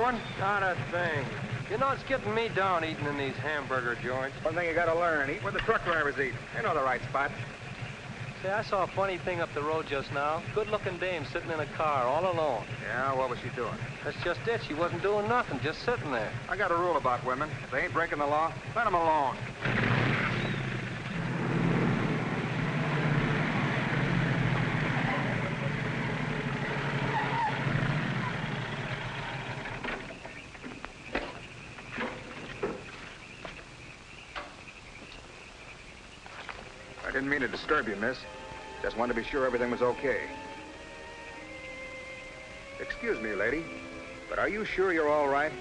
doing? Not a thing. You know, it's getting me down eating in these hamburger joints. One thing you gotta learn, eat where the truck drivers eat. They know the right spot. See, I saw a funny thing up the road just now. Good-looking dame sitting in a car all alone. Yeah, what was she doing? That's just it. She wasn't doing nothing, just sitting there. I got a rule about women. If they ain't breaking the law, let them alone. I didn't mean to disturb you, miss. Just wanted to be sure everything was okay. Excuse me, lady, but are you sure you're all right?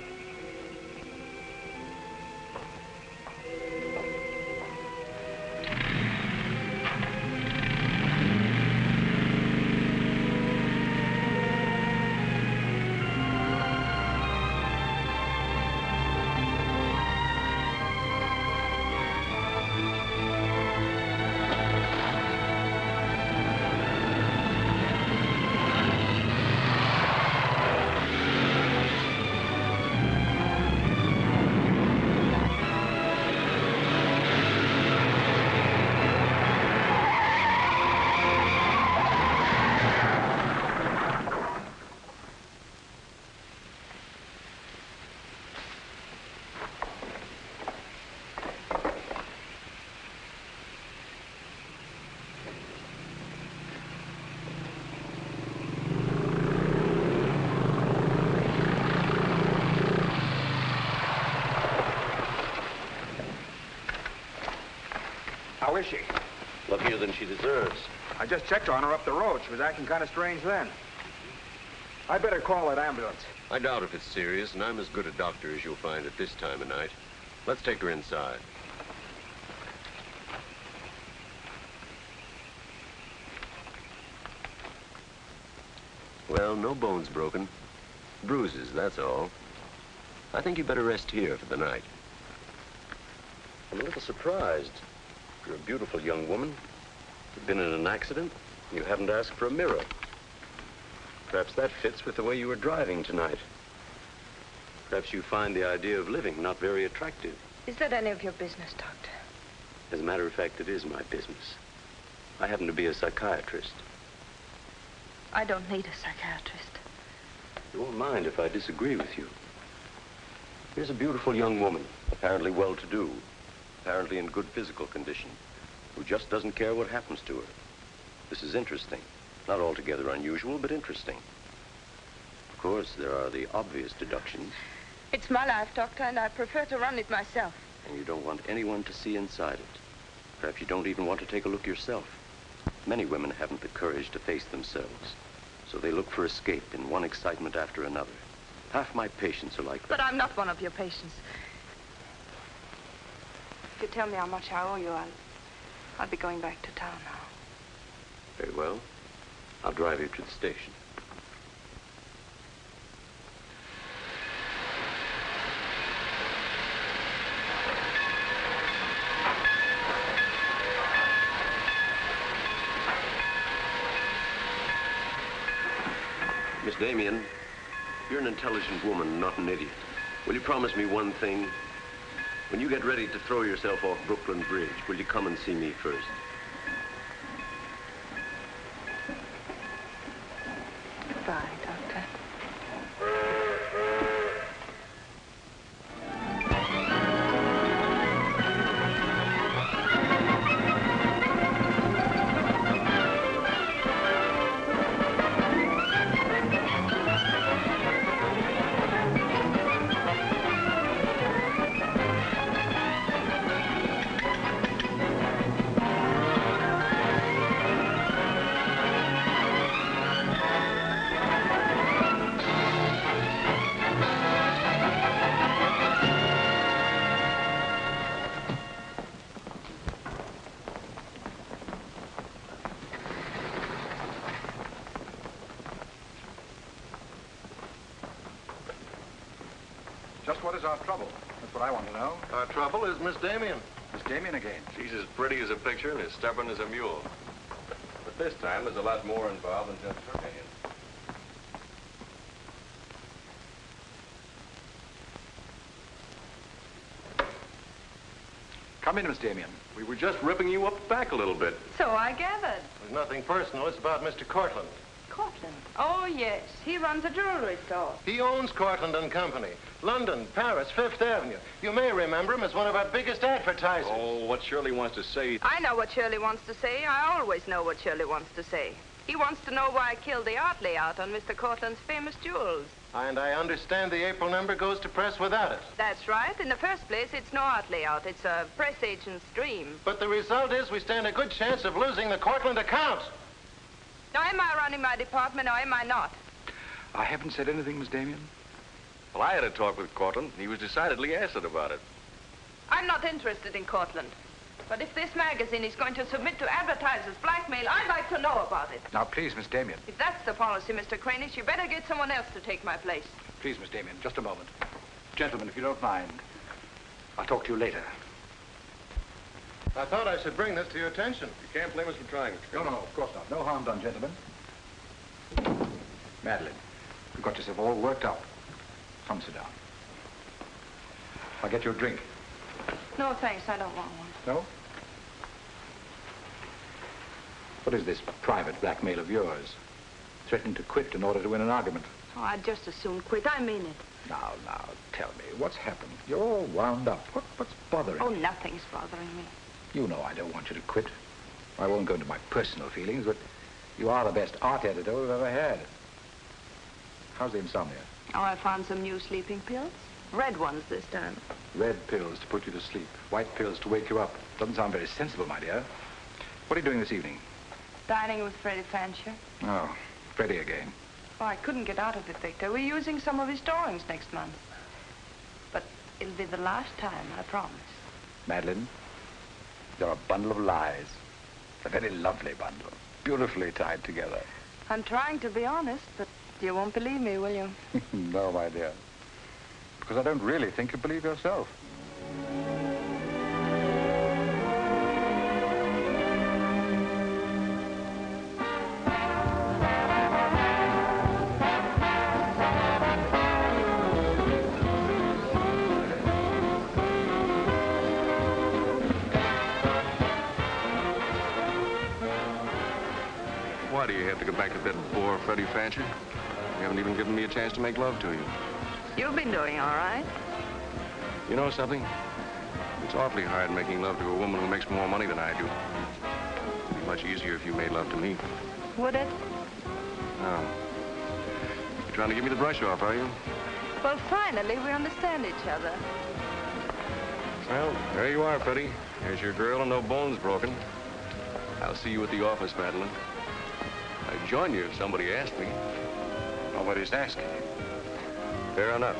How is she? Luckier than she deserves. I just checked on her up the road. She was acting kind of strange then. I better call that ambulance. I doubt if it's serious, and I'm as good a doctor as you'll find at this time of night. Let's take her inside. Well, no bones broken. Bruises, that's all. I think you better rest here for the night. I'm a little surprised. You're a beautiful young woman. You've been in an accident. You haven't asked for a mirror. Perhaps that fits with the way you were driving tonight. Perhaps you find the idea of living not very attractive. Is that any of your business, Doctor? As a matter of fact, it is my business. I happen to be a psychiatrist. I don't need a psychiatrist. You won't mind if I disagree with you. Here's a beautiful young woman, apparently well-to-do, apparently in good physical condition, who just doesn't care what happens to her. This is interesting. Not altogether unusual, but interesting. Of course, there are the obvious deductions. It's my life, Doctor, and I prefer to run it myself. And you don't want anyone to see inside it. Perhaps you don't even want to take a look yourself. Many women haven't the courage to face themselves, so they look for escape in one excitement after another. Half my patients are like that. But I'm not one of your patients. If you tell me how much I owe you, I'll be going back to town now. Very well. I'll drive you to the station. Miss Damien, you're an intelligent woman, not an idiot. Will you promise me one thing? When you get ready to throw yourself off Brooklyn Bridge, will you come and see me first? Goodbye, Doctor. Just what is our trouble? That's what I want to know. Our trouble is Miss Damien. Miss Damien again. She's as pretty as a picture and as stubborn as a mule. But this time, there's a lot more involved than just her opinion. Come in, Miss Damien. We were just ripping you up back a little bit. So I gathered. There's nothing personal. It's about Mr. Cortland. Cortland? Oh, yes. He runs a jewelry store. He owns Cortland and Company. London, Paris, Fifth Avenue. You may remember him as one of our biggest advertisers. Oh, what Shirley wants to say. I know what Shirley wants to say. I always know what Shirley wants to say. He wants to know why I killed the art layout on Mr. Cortland's famous jewels. And I understand the April number goes to press without it. That's right. In the first place, it's no art layout. It's a press agent's dream. But the result is we stand a good chance of losing the Cortland account. Now, am I running my department or am I not? I haven't said anything, Miss Damien. Well, I had a talk with Cortland. He was decidedly acid about it. I'm not interested in Cortland. But if this magazine is going to submit to advertisers' blackmail, I'd like to know about it. Now, please, Miss Damien. If that's the policy, Mr. Cranish, you better get someone else to take my place. Please, Miss Damien, just a moment. Gentlemen, if you don't mind, I'll talk to you later. I thought I should bring this to your attention. You can't blame us for trying, Mr. No, of course not. No harm done, gentlemen. Madeleine, you've got yourself all worked up. Come, sit down. I'll get you a drink. No, thanks. I don't want one. No? What is this private blackmail of yours? Threatening to quit in order to win an argument. Oh, I'd just as soon quit. I mean it. Now, tell me, what's happened? You're all wound up. What's bothering Oh, you? nothing's bothering me. You know I don't want you to quit. I won't go into my personal feelings, but you are the best art editor we've ever had. How's the insomnia? Oh, I found some new sleeping pills. Red ones this time. Red pills to put you to sleep. White pills to wake you up. Doesn't sound very sensible, my dear. What are you doing this evening? Dining with Freddie Fancher. Oh, Freddie again. Oh, I couldn't get out of it, Victor. We're using some of his drawings next month. But it'll be the last time, I promise. Madeleine, you're a bundle of lies. A very lovely bundle. Beautifully tied together. I'm trying to be honest, but you won't believe me, will you? No, my dear. Because I don't really think you believe yourself. Why do you have to go back to that bore, Freddie Fancher? You haven't even given me a chance to make love to you. You've been doing all right. You know something? It's awfully hard making love to a woman who makes more money than I do. It'd be much easier if you made love to me. Would it? Oh. You're trying to give me the brush off, are you? Well, finally, we understand each other. Well, there you are, Freddie. There's your girl and no bones broken. I'll see you at the office, Madeleine. I'd join you if somebody asked me. Nobody's asking. Fair enough.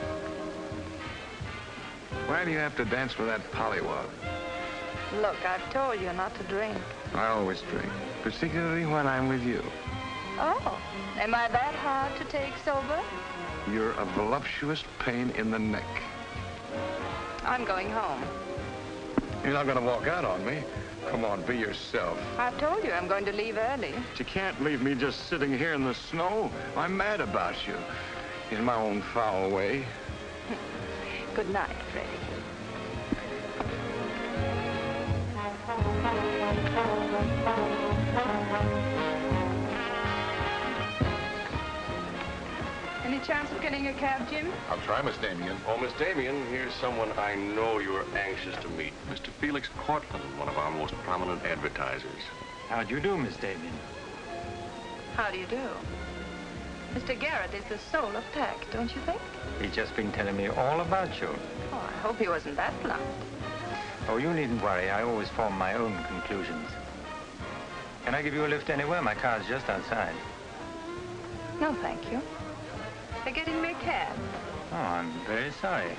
Why do you have to dance with that pollywog? Look, I've told you not to drink. I always drink, particularly when I'm with you. Oh, am I that hard to take sober? You're a voluptuous pain in the neck. I'm going home. You're not going to walk out on me. Come on, be yourself. I've told you I'm going to leave early. But you can't leave me just sitting here in the snow. I'm mad about you. In my own foul way. Good night, Freddie. Any chance of getting a cab, Jim? I'll try, Miss Damien. Oh, Miss Damien, here's someone I know you're anxious to meet. Mr. Felix Cortland, one of our most prominent advertisers. How'd you do, Miss Damien? How do you do? Mr. Garrett is the soul of tact, don't you think? He's just been telling me all about you. Oh, I hope he wasn't that blunt. Oh, you needn't worry. I always form my own conclusions. Can I give you a lift anywhere? My car's just outside. No, thank you. They're getting me a cab. Oh, I'm very sorry.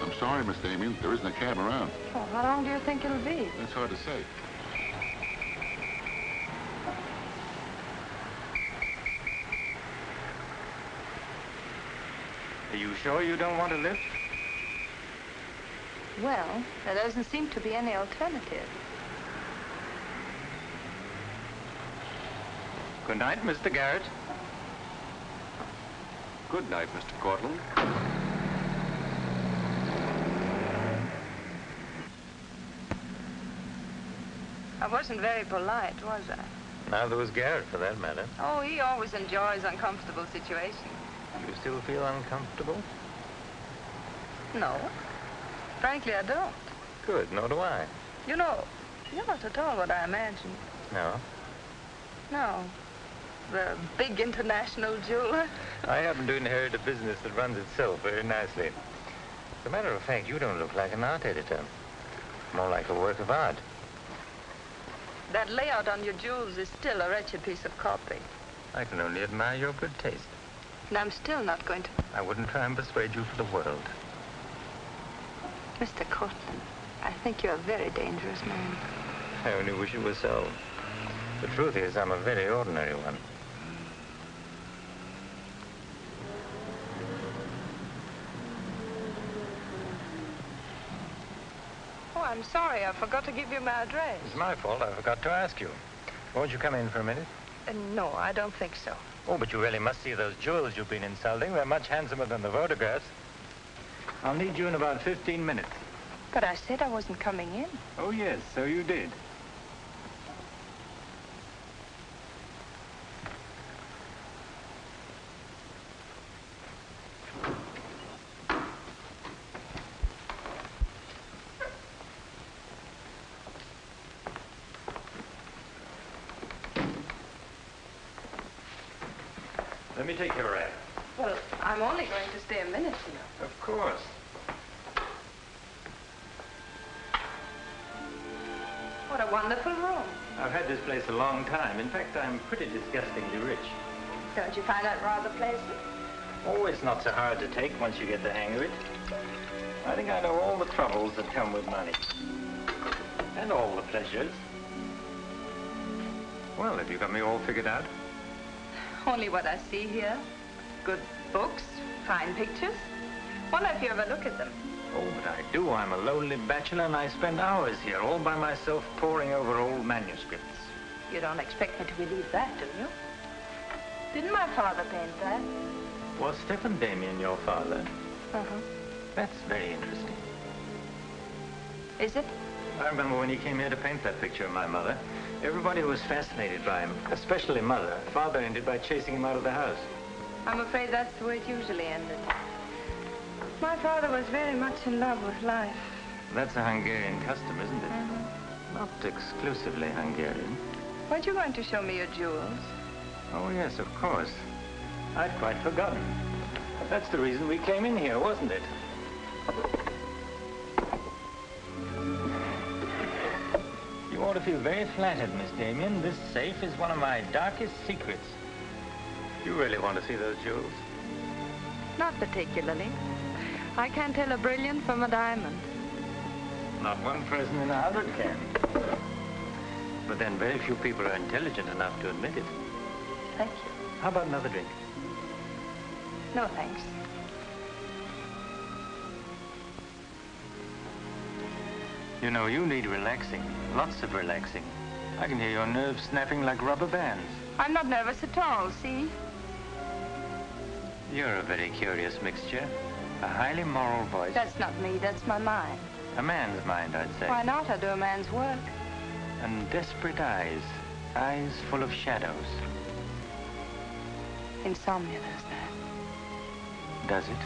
I'm sorry, Miss Damien. There isn't a cab around. Oh, how long do you think it'll be? That's hard to say. Are you sure you don't want a lift? Well, there doesn't seem to be any alternative. Good night, Mr. Garrett. Good night, Mr. Cortland. I wasn't very polite, was I? Neither was Garrett, for that matter. Oh, he always enjoys uncomfortable situations. You still feel uncomfortable? No. Frankly, I don't. Good, nor do I. You know, you're not at all what I imagined. No? No. The big international jeweler. I happen to inherit a business that runs itself very nicely. As a matter of fact, you don't look like an art editor. More like a work of art. That layout on your jewels is still a wretched piece of copy. I can only admire your good taste. And I'm still not going to... I wouldn't try and persuade you for the world. Mr. Cortland, I think you're a very dangerous man. I only wish it was so. The truth is, I'm a very ordinary one. Oh, I'm sorry. I forgot to give you my address. It's my fault. I forgot to ask you. Won't you come in for a minute? No, I don't think so. Oh, but you really must see those jewels you've been insulting. They're much handsomer than the photographs. I'll need you in about 15 minutes. But I said I wasn't coming in. Oh, yes, so you did. Let me take your wrap. Well, I'm only going to stay a minute, you know. Of course. What a wonderful room. I've had this place a long time. In fact, I'm pretty disgustingly rich. Don't you find that rather pleasant? Oh, it's not so hard to take once you get the hang of it. I think I know all the troubles that come with money. And all the pleasures. Well, have you got me all figured out? Only what I see here. Good books, fine pictures. Wonder if you ever look at them. Oh, but I do. I'm a lonely bachelor, and I spend hours here all by myself poring over old manuscripts. You don't expect me to believe that, do you? Didn't my father paint that? Was Stephen Damien your father? Uh-huh. That's very interesting. Is it? I remember when he came here to paint that picture of my mother. Everybody was fascinated by him, especially Mother. Father ended by chasing him out of the house. I'm afraid that's the way it usually ended. My father was very much in love with life. That's a Hungarian custom, isn't it? Mm-hmm. Not exclusively Hungarian. Weren't you going to show me your jewels? Oh, yes, of course. I'd quite forgotten. That's the reason we came in here, wasn't it? You ought to feel very flattered, Miss Damien. This safe is one of my darkest secrets. You really want to see those jewels? Not particularly. I can't tell a brilliant from a diamond. Not one person in 100 can. But then very few people are intelligent enough to admit it. Thank you. How about another drink? No, thanks. You know, you need relaxing. Lots of relaxing. I can hear your nerves snapping like rubber bands. I'm not nervous at all, see? You're a very curious mixture. A highly moral voice. That's not me, that's my mind. A man's mind, I'd say. Why not? I do a man's work. And desperate eyes. Eyes full of shadows. Insomnia does that. Does it?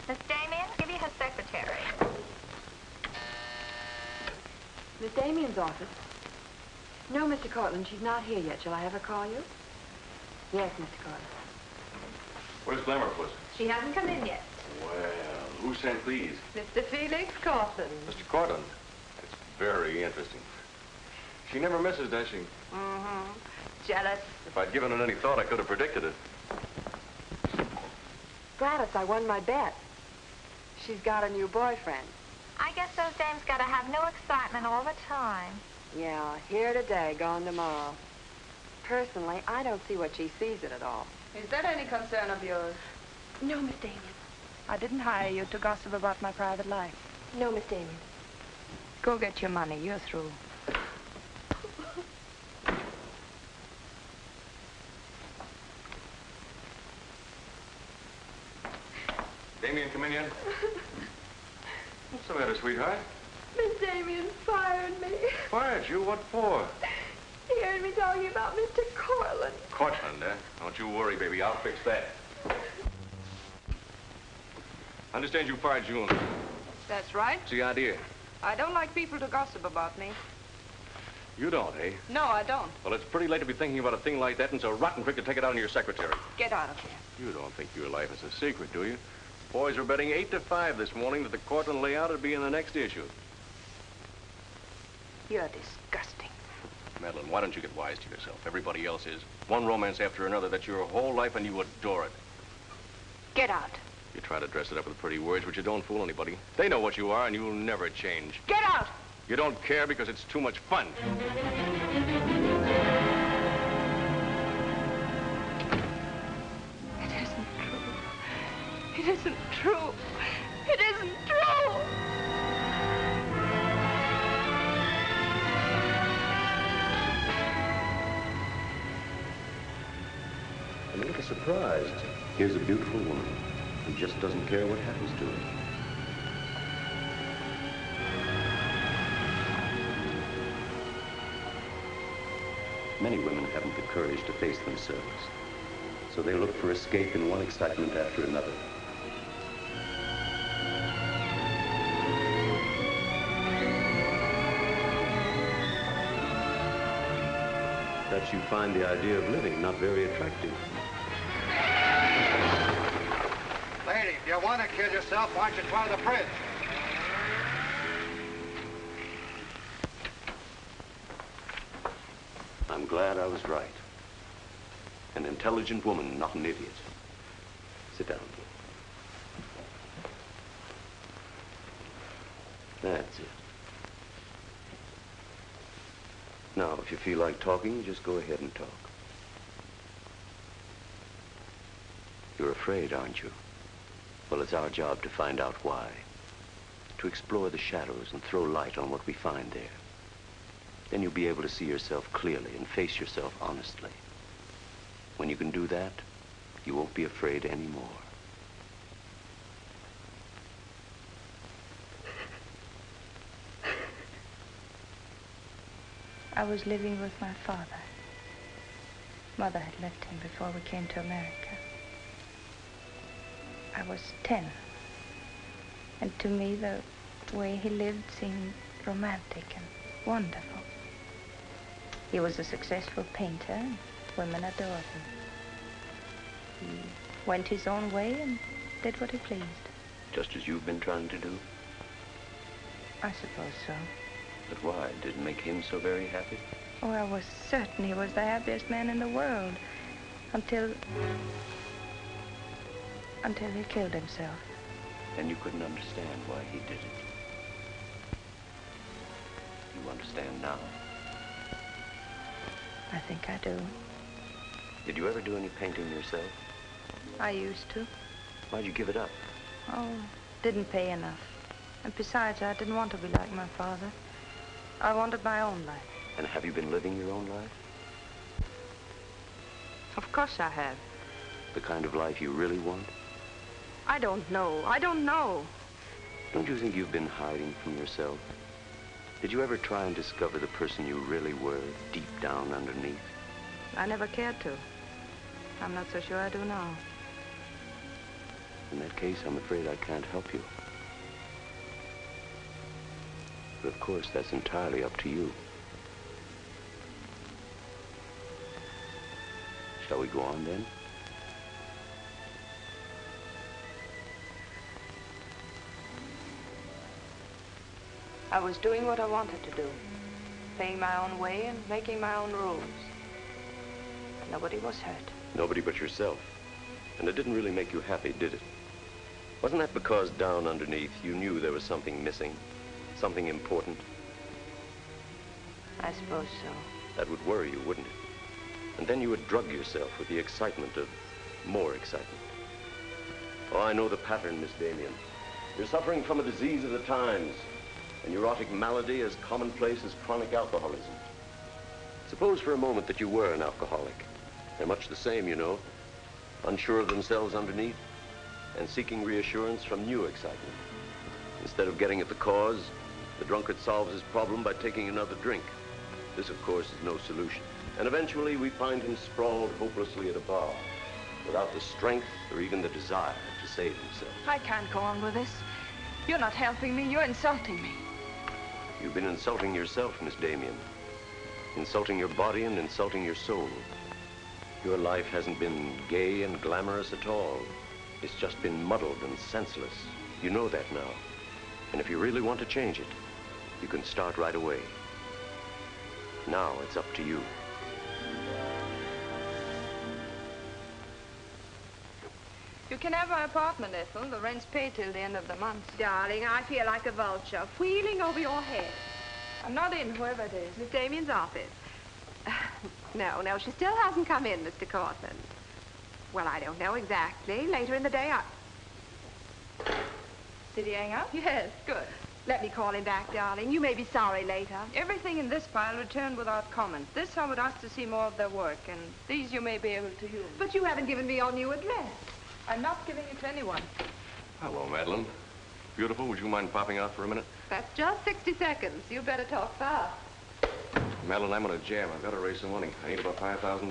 Miss Damien, give you her secretary. Miss Damien's office? No, Mr. Cortland, she's not here yet. Shall I have her call you? Yes, Mr. Cortland. Where's Glamourpuss? She hasn't come in yet. Well, who sent these? Mr. Felix Cortland. Mr. Cortland. It's very interesting. She never misses, does she? Mm-hmm. Jealous. If I'd given it any thought, I could have predicted it. Gladys, I won my bet. She's got a new boyfriend. I guess those dames gotta have no excitement all the time. Yeah, here today, gone tomorrow. Personally, I don't see what she sees in it all. Is that any concern of yours? No, Miss Damien. I didn't hire you to gossip about my private life. No, Miss Damien. Go get your money. You're through. Damien, come in here. What's the matter, sweetheart? Miss Damien fired me. Fired you? What for? He heard me talking about Mr. Cortland. Cortland, eh? Don't you worry, baby. I'll fix that. I understand you fired June. That's right. What's the idea? I don't like people to gossip about me. You don't, eh? No, I don't. Well, it's pretty late to be thinking about a thing like that, and so rotten quick to take it out on your secretary. Get out of here. You don't think your life is a secret, do you? Boys were betting 8 to 5 this morning that the Cortland layout would be in the next issue. You're disgusting. Madeleine, why don't you get wise to yourself? Everybody else is. One romance after another, that's your whole life, and you adore it. Get out. You try to dress it up with pretty words, but you don't fool anybody. They know what you are, and you'll never change. Get out! You don't care because it's too much fun. It isn't true. It isn't true. It isn't true. I'm a little surprised. Here's a beautiful woman who just doesn't care what happens to her. Many women haven't the courage to face themselves, so they look for escape in one excitement after another. That you find the idea of living not very attractive. Lady, if you want to kill yourself, why don't you try the bridge? I'm glad I was right. An intelligent woman, not an idiot. Sit down. That's it. Now, if you feel like talking, just go ahead and talk. You're afraid, aren't you? Well, it's our job to find out why. To explore the shadows and throw light on what we find there. Then you'll be able to see yourself clearly and face yourself honestly. When you can do that, you won't be afraid anymore. I was living with my father. Mother had left him before we came to America. I was 10. And to me, the way he lived seemed romantic and wonderful. He was a successful painter, and women adored him. He went his own way and did what he pleased. Just as you've been trying to do? I suppose so. But why? Did it make him so very happy? Oh, I was certain he was the happiest man in the world. Until he killed himself. And you couldn't understand why he did it. You understand now? I think I do. Did you ever do any painting yourself? I used to. Why'd you give it up? Oh, didn't pay enough. And besides, I didn't want to be like my father. I wanted my own life. And have you been living your own life? Of course I have. The kind of life you really want? I don't know. I don't know. Don't you think you've been hiding from yourself? Did you ever try and discover the person you really were, deep down underneath? I never cared to. I'm not so sure I do now. In that case, I'm afraid I can't help you. But of course, that's entirely up to you. Shall we go on then? I was doing what I wanted to do. Paying my own way and making my own rules. Nobody was hurt. Nobody but yourself. And it didn't really make you happy, did it? Wasn't that because down underneath you knew there was something missing? Something important? I suppose so. That would worry you, wouldn't it? And then you would drug yourself with the excitement of more excitement. Oh, I know the pattern, Miss Damien. You're suffering from a disease of the times. A neurotic malady as commonplace as chronic alcoholism. Suppose for a moment that you were an alcoholic. They're much the same, you know. Unsure of themselves underneath. and seeking reassurance from new excitement. Instead of getting at the cause, the drunkard solves his problem by taking another drink. This, of course, is no solution. And eventually, we find him sprawled hopelessly at a bar, without the strength or even the desire to save himself. I can't go on with this. You're not helping me. You're insulting me. You've been insulting yourself, Miss Damien. Insulting your body and insulting your soul. Your life hasn't been gay and glamorous at all. It's just been muddled and senseless. You know that now. And if you really want to change it, you can start right away. Now it's up to you. You can have my apartment, Ethel. The rent's paid till the end of the month. Darling, I feel like a vulture, wheeling over your head. I'm not in, whoever it is. Miss Damien's office. No, she still hasn't come in, Mr. Cortland. Well, I don't know exactly. Later in the day, Did he hang up? Yes, good. Let me call him back, darling. You may be sorry later. Everything in this pile returned without comment. This I would ask to see more of their work, and these you may be able to use. But you haven't given me your new address. I'm not giving it to anyone. Hello, Madeleine. Beautiful, would you mind popping out for a minute? That's just 60 seconds. You better talk fast. Madeleine, I'm on a jam. I've got to raise some money. I need about $5,000.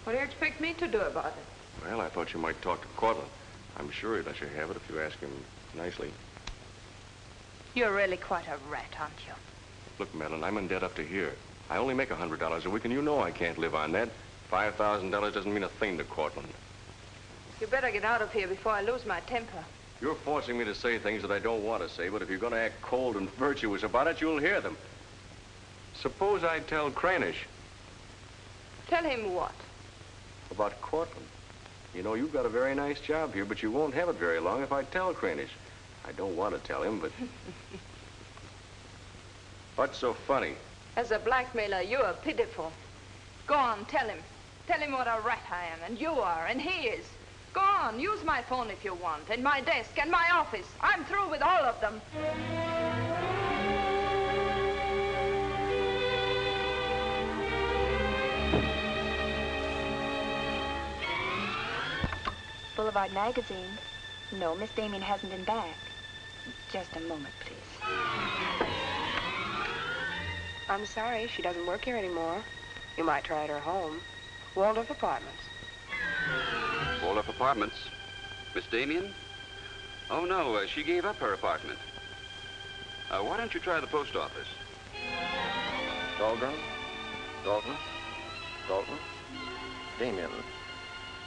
What do you expect me to do about it? Well, I thought you might talk to Cortland. I'm sure he'd let you have it if you ask him nicely. You're really quite a rat, aren't you? Look, Madeleine, I'm in debt up to here. I only make $100 a week, and you know I can't live on that. $5,000 doesn't mean a thing to Cortland. You better get out of here before I lose my temper. You're forcing me to say things that I don't want to say, but if you're going to act cold and virtuous about it, you'll hear them. Suppose I tell Cranish. Tell him what? About Cortland. You know, you've got a very nice job here, but you won't have it very long if I tell Cranish. I don't want to tell him, but... What's so funny? As a blackmailer, you are pitiful. Go on, tell him. Tell him what a rat I am, and you are, and he is. Go on, use my phone if you want, and my desk, and my office. I'm through with all of them. Boulevard Magazine. No, Miss Damien hasn't been back. Just a moment, please. I'm sorry, she doesn't work here anymore. You might try at her home. Waldorf Apartments. Waldorf Apartments? Miss Damien? Oh, no, she gave up her apartment. Why don't you try the post office? Dahlgren? Dalton? Dalton? Damien.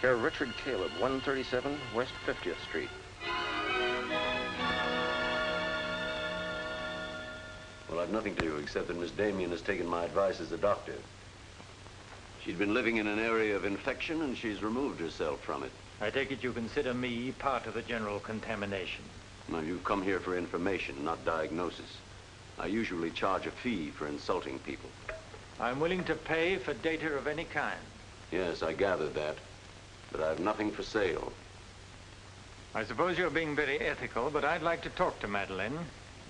Here, Richard Caleb, 137 West 50th Street. Well, I've nothing to do except that Miss Damien has taken my advice as a doctor. She'd been living in an area of infection, and she's removed herself from it. I take it you consider me part of the general contamination. Now, you've come here for information, not diagnosis. I usually charge a fee for insulting people. I'm willing to pay for data of any kind. Yes, I gathered that. But I have nothing for sale. I suppose you're being very ethical, but I'd like to talk to Madeleine.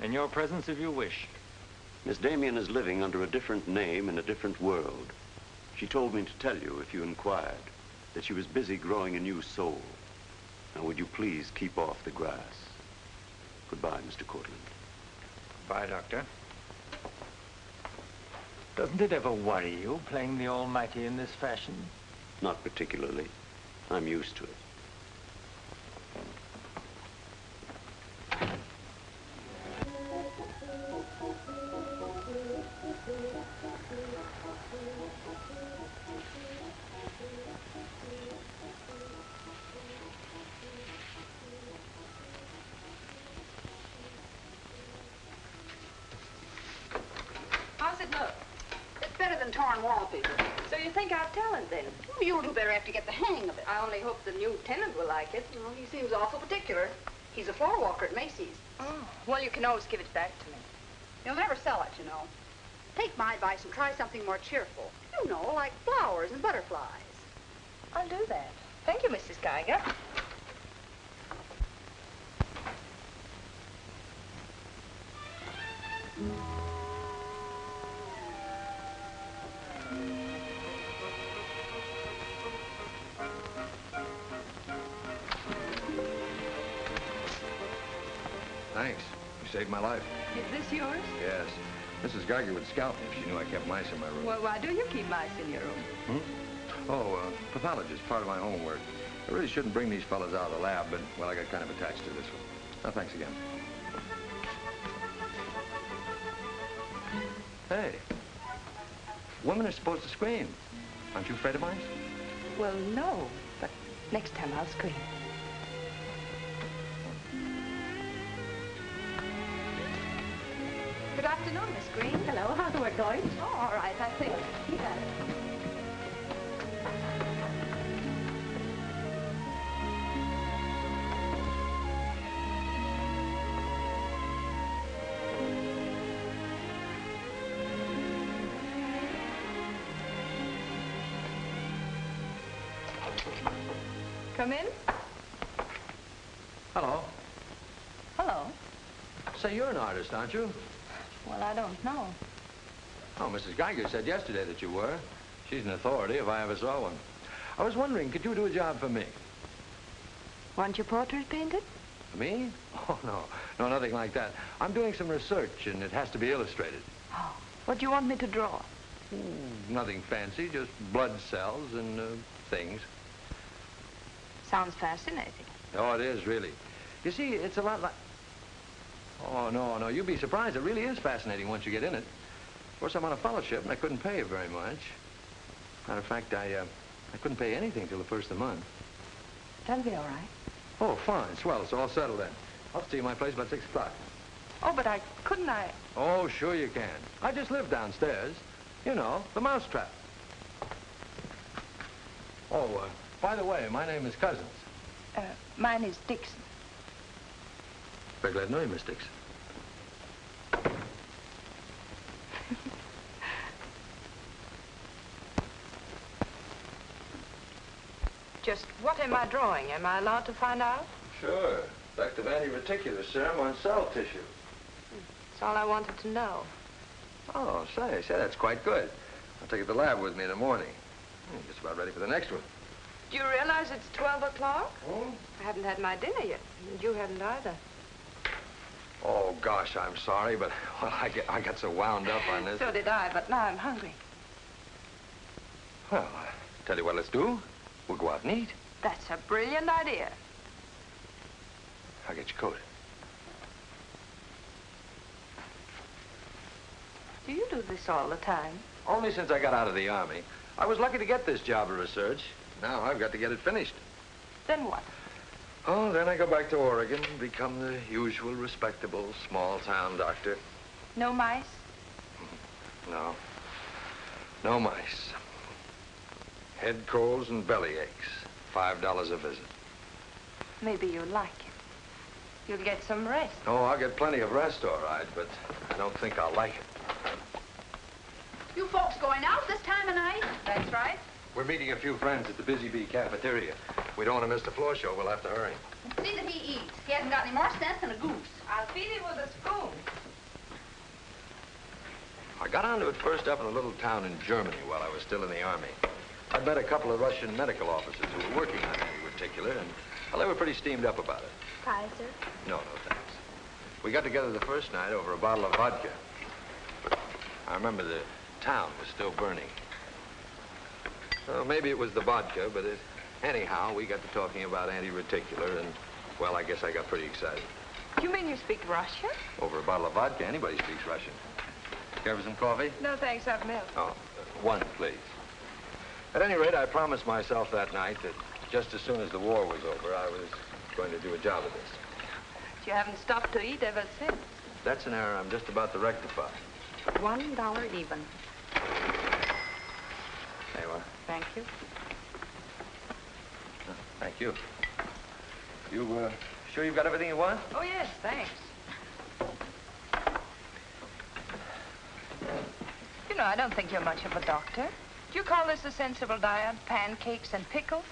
In your presence, if you wish. Miss Damien is living under a different name in a different world. She told me to tell you, if you inquired, that she was busy growing a new soul. Now, would you please keep off the grass? Goodbye, Mr. Cortland. Bye, Doctor. Doesn't it ever worry you, playing the almighty in this fashion? Not particularly. I'm used to it. How's it look? It's better than torn wallpaper. So you think I've talent, then? You'll do better after you get the hang of it. I only hope the new tenant will like it. Well, he seems awful particular. He's a floor walker at Macy's. Oh, well, you can always give it back to me. He'll never sell it, you know. Take my advice and try something more cheerful. You know, like flowers and butterflies. I'll do that. Thank you, Mrs. Geiger. Thanks. You saved my life. Is this yours? Yes. Mrs. Geiger would scalp me if she knew I kept mice in my room. Well, why do you keep mice in your room? Oh, pathologist, part of my homework. I really shouldn't bring these fellas out of the lab, but, well, I got kind of attached to this one. Oh, thanks again. Hey, women are supposed to scream. Aren't you afraid of mice? Well, no, but next time I'll scream. Good afternoon, Miss Green. Hello, how's the work going? Oh, all right, I think. Yes. Come in. Hello. Hello. Say, you're an artist, aren't you? Well, I don't know. Oh, Mrs. Geiger said yesterday that you were. She's an authority if I ever saw one. I was wondering, could you do a job for me? Want your portrait painted? Me? Oh, no. No, nothing like that. I'm doing some research, and it has to be illustrated. Oh, what do you want me to draw? Nothing fancy, just blood cells and things. Sounds fascinating. Oh, it is, really. You see, it's a lot like... Oh, no, you'd be surprised. It really is fascinating once you get in it. Of course, I'm on a fellowship, and I couldn't pay you very much. Matter of fact, I couldn't pay anything till the first of the month. That'll be all right. Oh, fine. Swell. It's all settled then. I'll see you at my place about 6 o'clock. Oh, but couldn't I? Oh, sure you can. I just live downstairs. You know, the mousetrap. Oh, by the way, my name is Cousins. Mine is Dixon. Very glad to know you, Miss Dixon. Just what am I drawing? Am I allowed to find out? Sure. Effect of anti-reticular serum on cell tissue. That's all I wanted to know. Oh, say, that's quite good. I'll take it to the lab with me in the morning. Just about ready for the next one. Do you realize it's 12 o'clock? Oh? I haven't had my dinner yet, and you haven't either. Oh, gosh, I'm sorry, but, well, I got so wound up on this. So did I, but now I'm hungry. Well, tell you what let's do. We'll go out and eat. That's a brilliant idea. I'll get your coat. Do you do this all the time? Only since I got out of the Army. I was lucky to get this job of research. Now I've got to get it finished. Then what? Oh, then I go back to Oregon and become the usual respectable small-town doctor. No mice? No. No mice. Head colds and belly aches. $5 a visit. Maybe you'll like it. You'll get some rest. Oh, I'll get plenty of rest, all right, but I don't think I'll like it. You folks going out this time of night? That's right. We're meeting a few friends at the Busy Bee cafeteria. We don't want to miss the floor show. We'll have to hurry. See that he eats. He hasn't got any more sense than a goose. I'll feed him with a spoon. I got onto it first up in a little town in Germany while I was still in the Army. I'd met a couple of Russian medical officers who were working on anti-reticular, and, well, they were pretty steamed up about it. Kaiser? No, thanks. We got together the first night over a bottle of vodka. I remember the town was still burning. Well, maybe it was the vodka, but anyhow, we got to talking about anti-reticular, and, well, I guess I got pretty excited. You mean you speak Russian? Over a bottle of vodka, anybody speaks Russian. Care for some coffee? No, thanks, I've milk. Oh, one, please. At any rate, I promised myself that night that just as soon as the war was over, I was going to do a job of this. But you haven't stopped to eat ever since. That's an error I'm just about to rectify. $1 even. There you are. Thank you. Thank you. You, sure you've got everything you want? Oh, yes, thanks. You know, I don't think you're much of a doctor. Do you call this a sensible diet? Pancakes and pickles?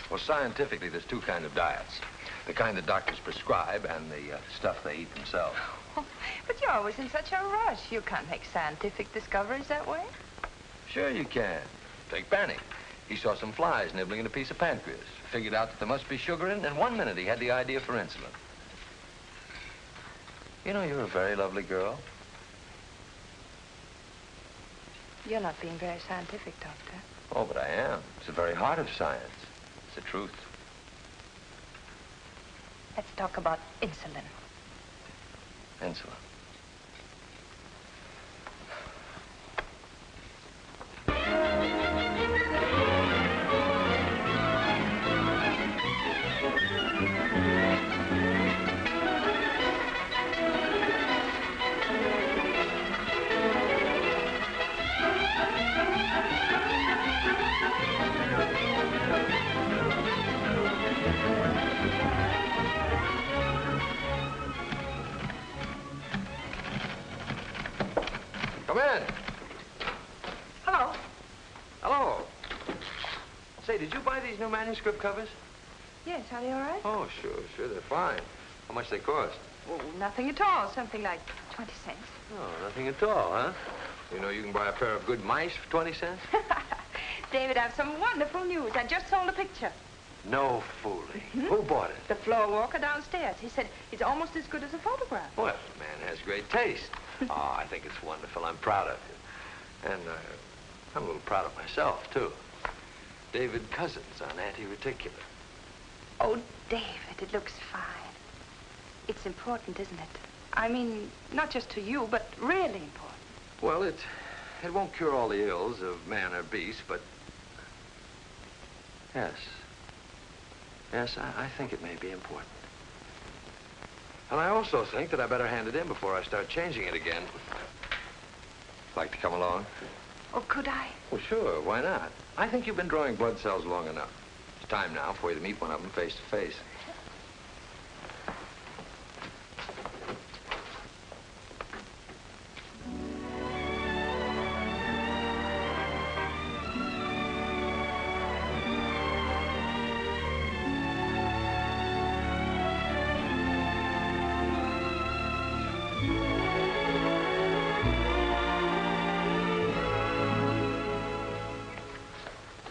Well, scientifically, there's two kinds of diets. The kind that doctors prescribe and the stuff they eat themselves. Oh, but you're always in such a rush. You can't make scientific discoveries that way. Sure you can. Take Banning. He saw some flies nibbling at a piece of pancreas. Figured out that there must be sugar in it, and in 1 minute he had the idea for insulin. You know, you're a very lovely girl. You're not being very scientific, Doctor. Oh, but I am. It's the very heart of science. It's the truth. Let's talk about insulin. Insulin. Come in. Hello. Hello. Say, did you buy these new manuscript covers? Yes, are they all right? Oh, sure, they're fine. How much they cost? Oh, nothing at all. Something like 20 cents. Oh, nothing at all, huh? You know you can buy a pair of good mice for 20 cents? David, I have some wonderful news. I just sold a picture. No fooling. Who bought it? The floor walker downstairs. He said it's almost as good as a photograph. Well, the man has great taste. Oh, I think it's wonderful. I'm proud of you. And I'm a little proud of myself, too. David Cousins on Anti-Reticular. Oh, David, it looks fine. It's important, isn't it? I mean, not just to you, but really important. Well, it won't cure all the ills of man or beast, but yes. Yes, I think it may be important. And I also think that I better hand it in before I start changing it again. Like to come along? Oh, could I? Well, sure, why not? I think you've been drawing blood cells long enough. It's time now for you to meet one of them face to face.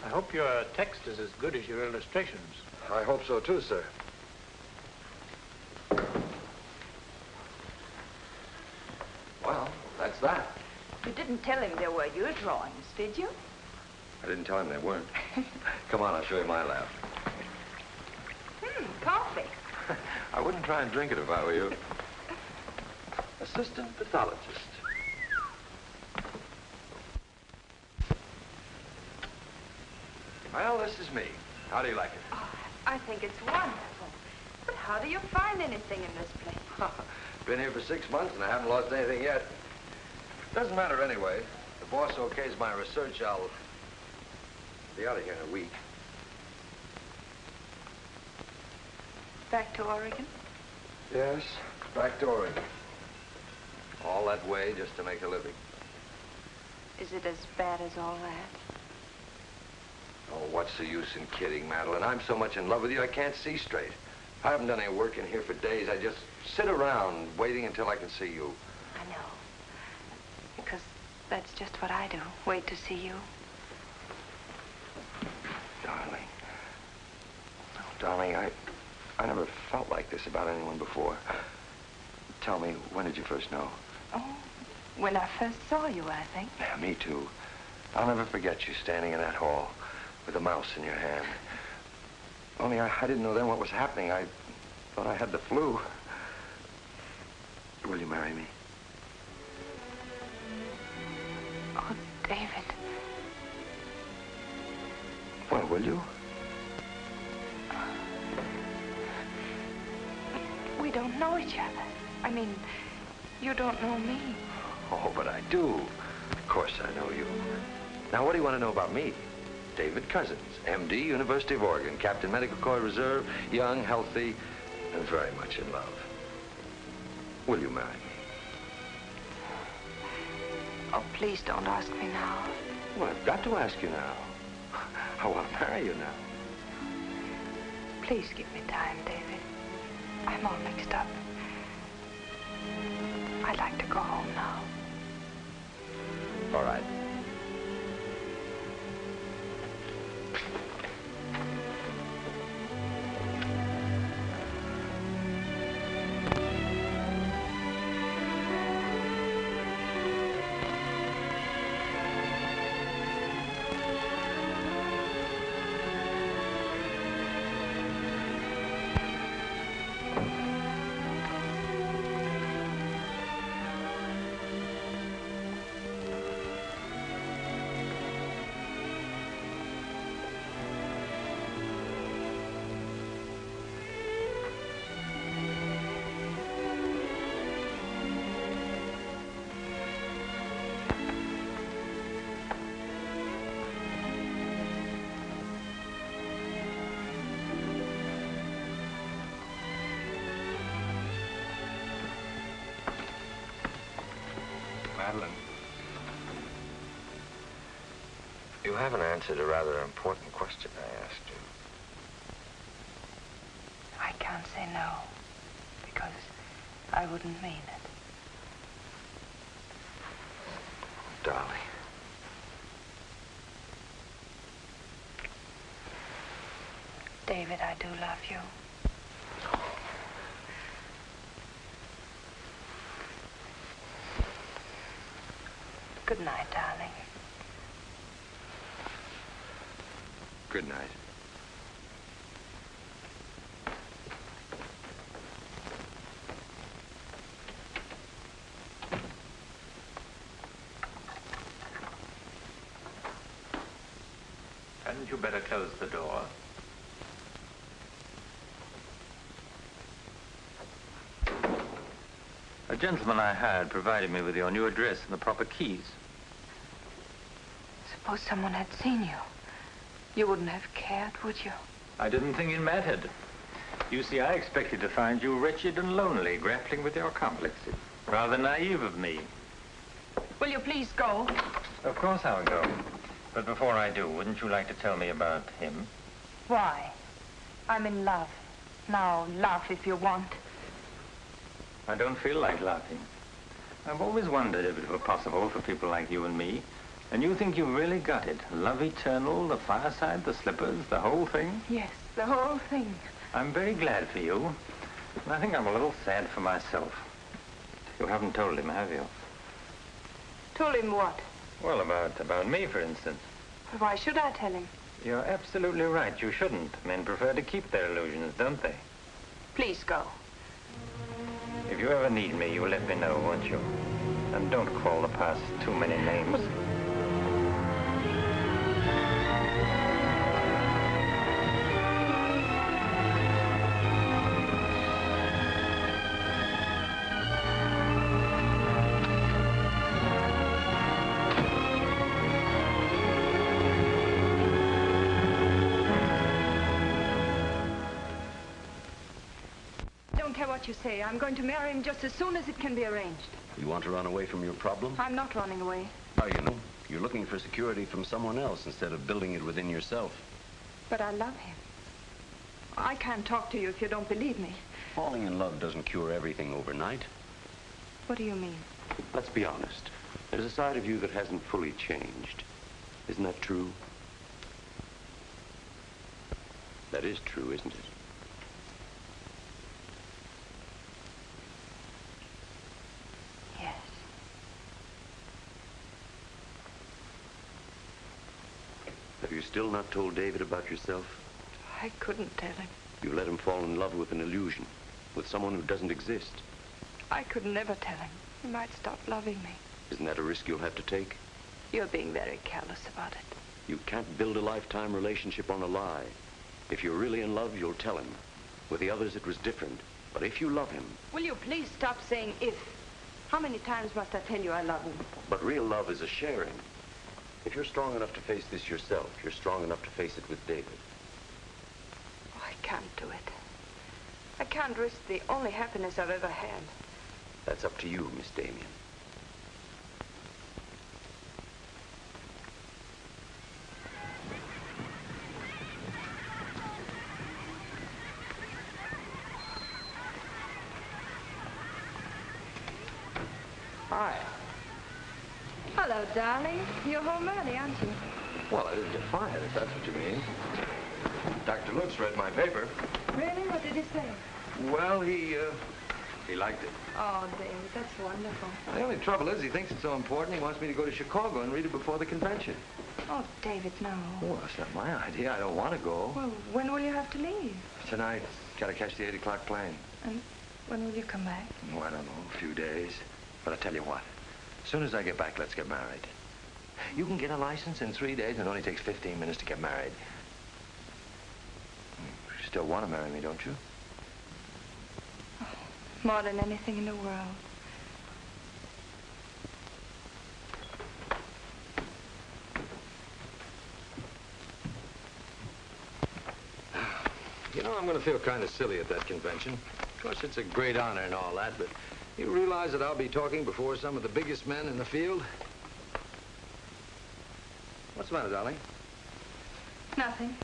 I hope your text is as good as your illustrations. I hope so, too, sir. Well, that's that. You didn't tell him there were your drawings, did you? I didn't tell him they weren't. Come on, I'll show you my lab. Coffee. I wouldn't try and drink it if I were you. Assistant pathologist. Well, this is me. How do you like it? Oh, I think it's wonderful. But how do you find anything in this place? Been here for 6 months and I haven't lost anything yet. Doesn't matter anyway. If the boss okays my research, I'll be out of here in a week. Back to Oregon? Yes, back to Oregon. All that way just to make a living. Is it as bad as all that? Oh, what's the use in kidding, Madeleine? I'm so much in love with you, I can't see straight. I haven't done any work in here for days. I just sit around waiting until I can see you. I know. Because that's just what I do. Wait to see you. Darling. Oh, darling, I never felt like this about anyone before. Tell me, when did you first know? Oh, when I first saw you, I think. Yeah, me too. I'll never forget you standing in that hall with a mouse in your hand. Only I didn't know then what was happening. I thought I had the flu. Will you marry me? Oh, David. Well, will you? We don't know each other. I mean, you don't know me. Oh, but I do. Of course I know you. Now, what do you want to know about me? David Cousins, M.D., University of Oregon, Captain Medical Corps Reserve, young, healthy, and very much in love. Will you marry me? Oh, please don't ask me now. Well, I've got to ask you now. I want to marry you now. Please give me time, David. I'm all mixed up. I'd like to go home now. All right. You haven't answered a rather important question I asked you. I can't say no, because I wouldn't mean it. Darling. David, I do love you. Good night, darling. Good night. Hadn't you better close the door? A gentleman I hired provided me with your new address and the proper keys. Suppose someone had seen you. You wouldn't have cared, would you? I didn't think it mattered. You see, I expected to find you wretched and lonely, grappling with your complexes. Rather naive of me. Will you please go? Of course I'll go. But before I do, wouldn't you like to tell me about him? Why? I'm in love. Now, laugh if you want. I don't feel like laughing. I've always wondered if it were possible for people like you and me. And you think you've really got it? Love eternal, the fireside, the slippers, the whole thing? Yes, the whole thing. I'm very glad for you. And I think I'm a little sad for myself. You haven't told him, have you? Told him what? Well, about me, for instance. Why should I tell him? You're absolutely right. You shouldn't. Men prefer to keep their illusions, don't they? Please go. If you ever need me, you'll let me know, won't you? And don't call the past too many names. What you say. I'm going to marry him just as soon as it can be arranged. You want to run away from your problem? I'm not running away. How you know? You're looking for security from someone else instead of building it within yourself. But I love him. I can't talk to you if you don't believe me. Falling in love doesn't cure everything overnight. What do you mean? Let's be honest. There's a side of you that hasn't fully changed. Isn't that true? That is true, isn't it? Have you still not told David about yourself? I couldn't tell him. You let him fall in love with an illusion, with someone who doesn't exist. I could never tell him. He might stop loving me. Isn't that a risk you'll have to take? You're being very careless about it. You can't build a lifetime relationship on a lie. If you're really in love, you'll tell him. With the others, it was different. But if you love him... Will you please stop saying if? How many times must I tell you I love him? But real love is a sharing. If you're strong enough to face this yourself, you're strong enough to face it with David. Oh, I can't do it. I can't risk the only happiness I've ever had. That's up to you, Miss Damien. Hi. Hello, darling. You're home early, aren't you? Well, I didn't get fired, if that's what you mean. Dr. Lutz read my paper. Really? What did he say? Well, he liked it. Oh, David, that's wonderful. The only trouble is he thinks it's so important he wants me to go to Chicago and read it before the convention. Oh, David, no. Well, that's not my idea. I don't want to go. Well, when will you have to leave? Tonight. Got to catch the 8 o'clock plane. And when will you come back? Oh, I don't know. A few days. But I tell you what. As soon as I get back, let's get married. You can get a license in 3 days, and it only takes 15 minutes to get married. You still want to marry me, don't you? Oh, more than anything in the world. You know, I'm going to feel kind of silly at that convention. Of course, it's a great honor and all that, but you realize that I'll be talking before some of the biggest men in the field? What's the matter, darling? Nothing.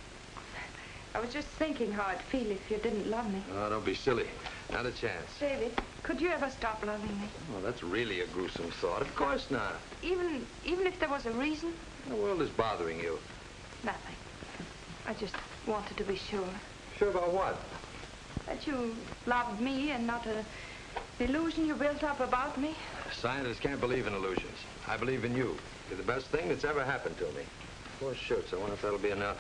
I was just thinking how I'd feel if you didn't love me. Oh, don't be silly. Not a chance. David, could you ever stop loving me? Oh, that's really a gruesome thought. Of course not. Even if there was a reason? The world is bothering you. Nothing. I just wanted to be sure. Sure about what? That you loved me and not an illusion you built up about me. Scientists can't believe in illusions. I believe in you. You're the best thing that's ever happened to me. 4 shirts. I wonder if that'll be enough.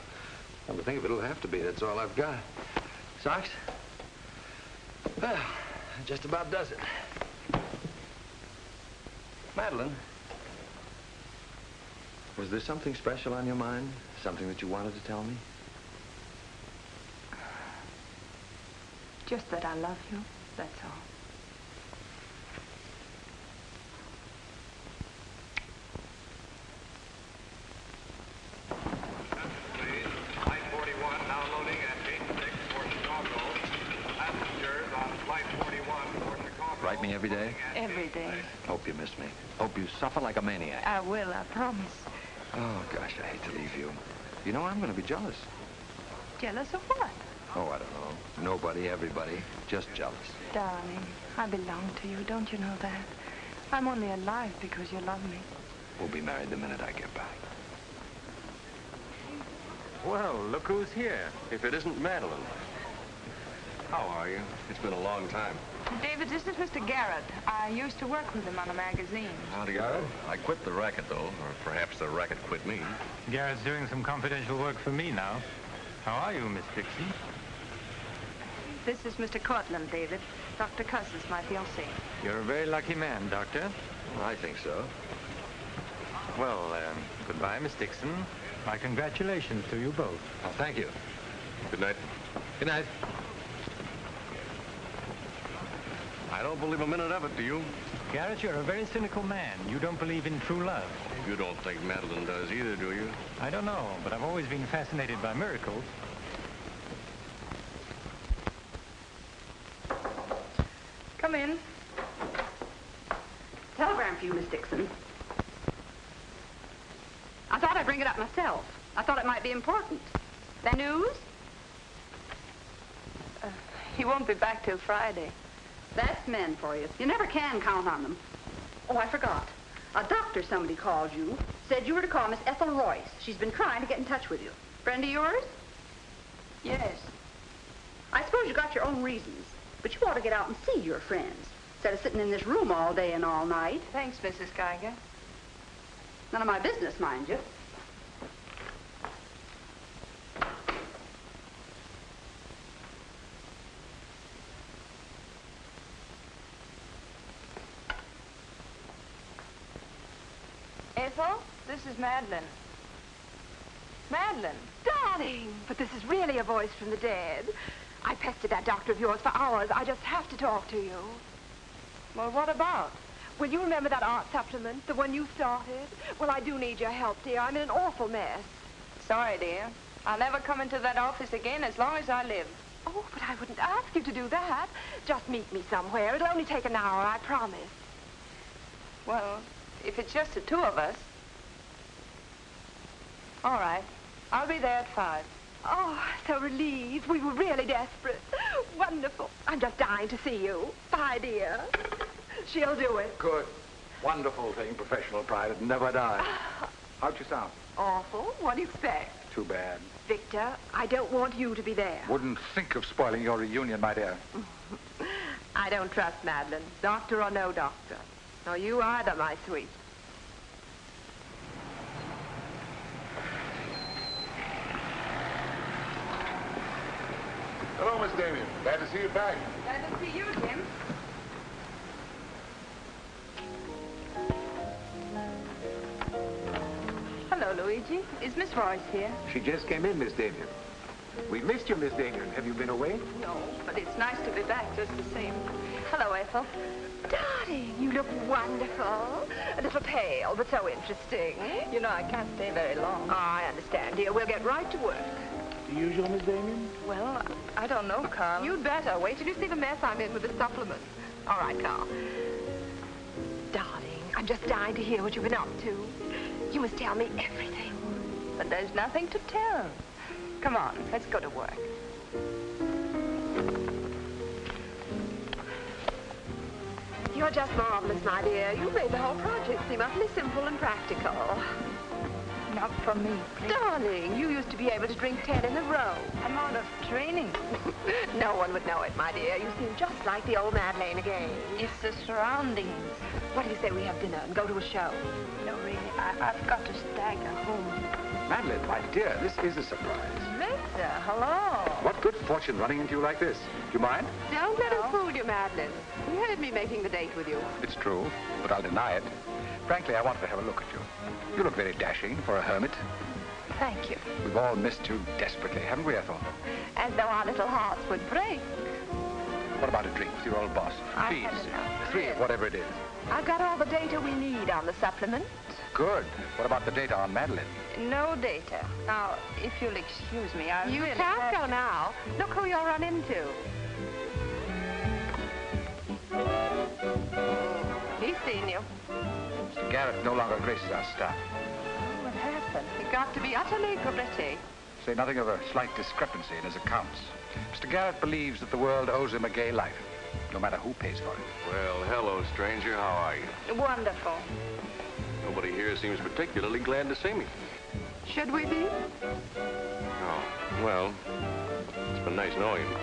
Come to think of it, it'll have to be. That's all I've got. Socks? Well, that just about does it. Madeleine, was there something special on your mind? Something that you wanted to tell me? Just that I love you, that's all. Write me every day? Every day. Hope you miss me. Hope you suffer like a maniac. I will, I promise. Oh, gosh, I hate to leave you. You know, I'm going to be jealous. Jealous of what? Oh, I don't know. Nobody, everybody. Just jealous. Darling, I belong to you, don't you know that? I'm only alive because you love me. We'll be married the minute I get back. Well, look who's here. If it isn't Madeleine. How are you? It's been a long time. David, this is Mr. Garrett. I used to work with him on a magazine. Howdy, Garrett. I quit the racket, though, or perhaps the racket quit me. Garrett's doing some confidential work for me now. How are you, Miss Dixon? This is Mr. Cortland, David. Dr. Cuss is my fiancé. You're a very lucky man, Doctor. I think so. Well, goodbye, Miss Dixon. My congratulations to you both. Oh, thank you. Good night. Good night. I don't believe a minute of it, do you? Garrett, you're a very cynical man. You don't believe in true love. You don't think Madeleine does either, do you? I don't know, but I've always been fascinated by miracles. Come in. Telegram for you, Miss Dixon. I thought I'd bring it up myself. I thought it might be important. The news? He won't be back till Friday. That's men for you. You never can count on them. Oh, I forgot. A doctor somebody called you, said you were to call Miss Ethel Royce. She's been trying to get in touch with you. Friend of yours? Yes. I suppose you got your own reasons, but you ought to get out and see your friends, instead of sitting in this room all day and all night. Thanks, Mrs. Geiger. None of my business, mind you. Ethel, this is Madeleine. Madeleine. Darling, but this is really a voice from the dead. I pestered that doctor of yours for hours. I just have to talk to you. Well, what about? Well, you remember that art supplement, the one you started? Well, I do need your help, dear. I'm in an awful mess. Sorry, dear. I'll never come into that office again as long as I live. Oh, but I wouldn't ask you to do that. Just meet me somewhere. It'll only take an hour, I promise. Well, if it's just the two of us. All right. I'll be there at 5. Oh, so relieved. We were really desperate. Wonderful. I'm just dying to see you. Bye, dear. She'll do it. Good. Wonderful thing, professional pride. It never dies. How'd you sound? Awful. What do you expect? Too bad. Victor, I don't want you to be there. Wouldn't think of spoiling your reunion, my dear. I don't trust Madeleine, doctor or no doctor. Nor you either, my sweet. Hello, Miss Damien. Glad to see you back. Glad to see you, Jim. Hello, Luigi. Is Miss Royce here? She just came in, Miss Damien. We missed you, Miss Damien. Have you been away? No, but it's nice to be back just the same. Hello, Ethel. Darling, you look wonderful. A little pale, but so interesting. You know, I can't stay very long. Oh, I understand, dear. We'll get right to work. The usual, Miss Damien? Well, I don't know, Carl. You'd better. Wait till you see the mess I'm in with the supplements. All right, Carl. Darling, I'm just dying to hear what you've been up to. You must tell me everything. but there's nothing to tell. Come on, let's go to work. You're just marvelous, my dear. You made the whole project seem utterly simple and practical. Not for me, please. Darling, you used to be able to drink 10 in a row. I'm out of training. No one would know it, my dear. You seem just like the old Madeleine again. It's the surroundings. What do you say we have dinner and go to a show? No, really, I've got to stagger home. Madeleine, my dear, this is a surprise. Victor, hello. What good fortune running into you like this? Do you mind? Don't let us fool you, Madeleine. You heard me making the date with you. It's true, but I'll deny it. Frankly, I wanted to have a look at you. You look very dashing for a hermit. Thank you. We've all missed you desperately, haven't we, Ethel? As though our little hearts would break. What about a drink with your old boss? Please. 3, whatever it is. I've got all the data we need on the supplement. Good. What about the data on Madeleine? No data. Now, if you'll excuse me, I You really... can't go now. Look who you'll run into. He's seen you. Mr. Garrett no longer graces our staff. What happened? It got to be utterly gritty. Say nothing of a slight discrepancy in his accounts. Mr. Garrett believes that the world owes him a gay life, no matter who pays for it. Well, hello, stranger. How are you? Wonderful. Nobody here seems particularly glad to see me. Should we be? Oh, well, it's been nice knowing you.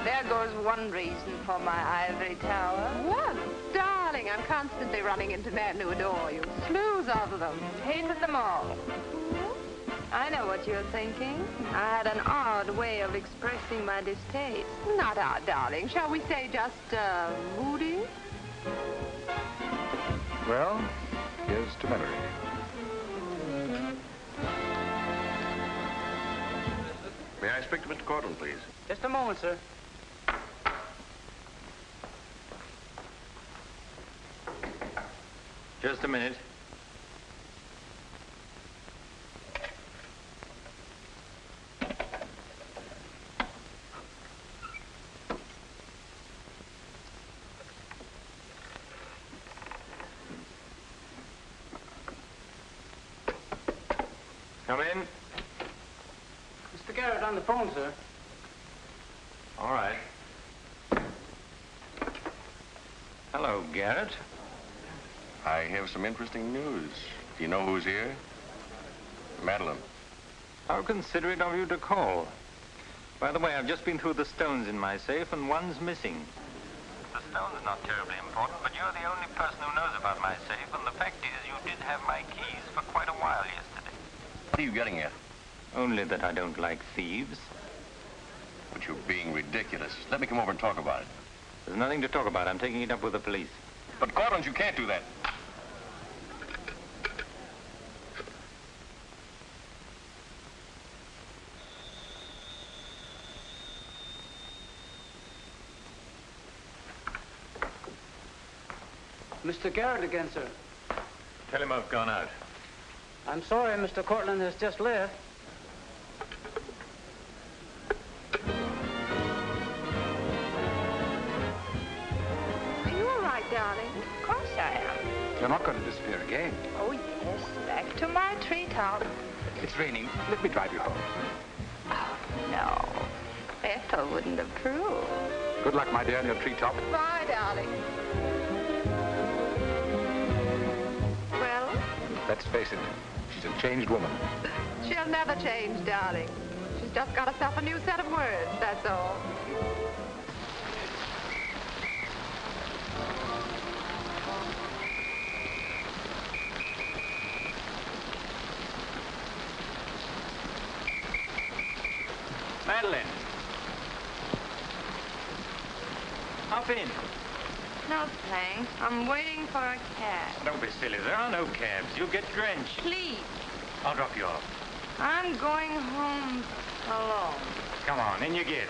There goes one reason for my ivory tower. What? Darling, I'm constantly running into men who adore you. Slews of them. Hated them all. I know what you're thinking. I had an odd way of expressing my distaste. Not odd, darling. Shall we say just, moody? Well, here's to memory. May I speak to Mr. Cortland, please? Just a moment, sir. Just a minute. Come in. Mr. Garrett on the phone, sir. All right. Hello, Garrett. I have some interesting news. Do you know who's here? Madeleine. How considerate of you to call. By the way, I've just been through the stones in my safe, and one's missing. The stone's not terribly important, but you're the only person who knows about my safe, and the fact is you did have my keys for quite a while yesterday. What are you getting at? Only that I don't like thieves. But you're being ridiculous. Let me come over and talk about it. There's nothing to talk about. I'm taking it up with the police. But, Cortland, you can't do that. Mr. Garrett again, sir. Tell him I've gone out. I'm sorry, Mr. Cortland has just left. Are you all right, darling? Of course I am. You're not going to disappear again. Oh, yes. Back to my treetop. It's raining. Let me drive you home. Oh, no. Ethel wouldn't approve. Good luck, my dear, on your treetop. Bye, darling. Well? Let's face it, she's a changed woman. She'll never change, darling. She's just got herself a new set of words, that's all. Madeleine. Hop in. No, thanks. I'm waiting for a cab. Don't be silly. There are no cabs. You'll get drenched. Please. I'll drop you off. I'm going home alone. Come on, in you get.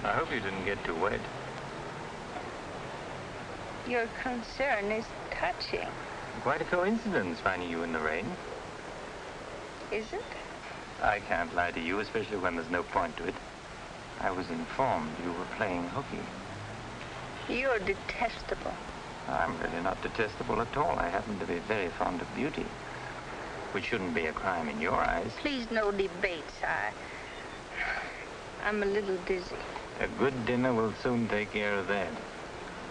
I hope you didn't get too wet. Your concern is touching. Quite a coincidence finding you in the rain. Is it? I can't lie to you, especially when there's no point to it. I was informed you were playing hooky. You're detestable. I'm really not detestable at all. I happen to be very fond of beauty, which shouldn't be a crime in your eyes. Please, no debates. I'm a little dizzy. A good dinner will soon take care of that.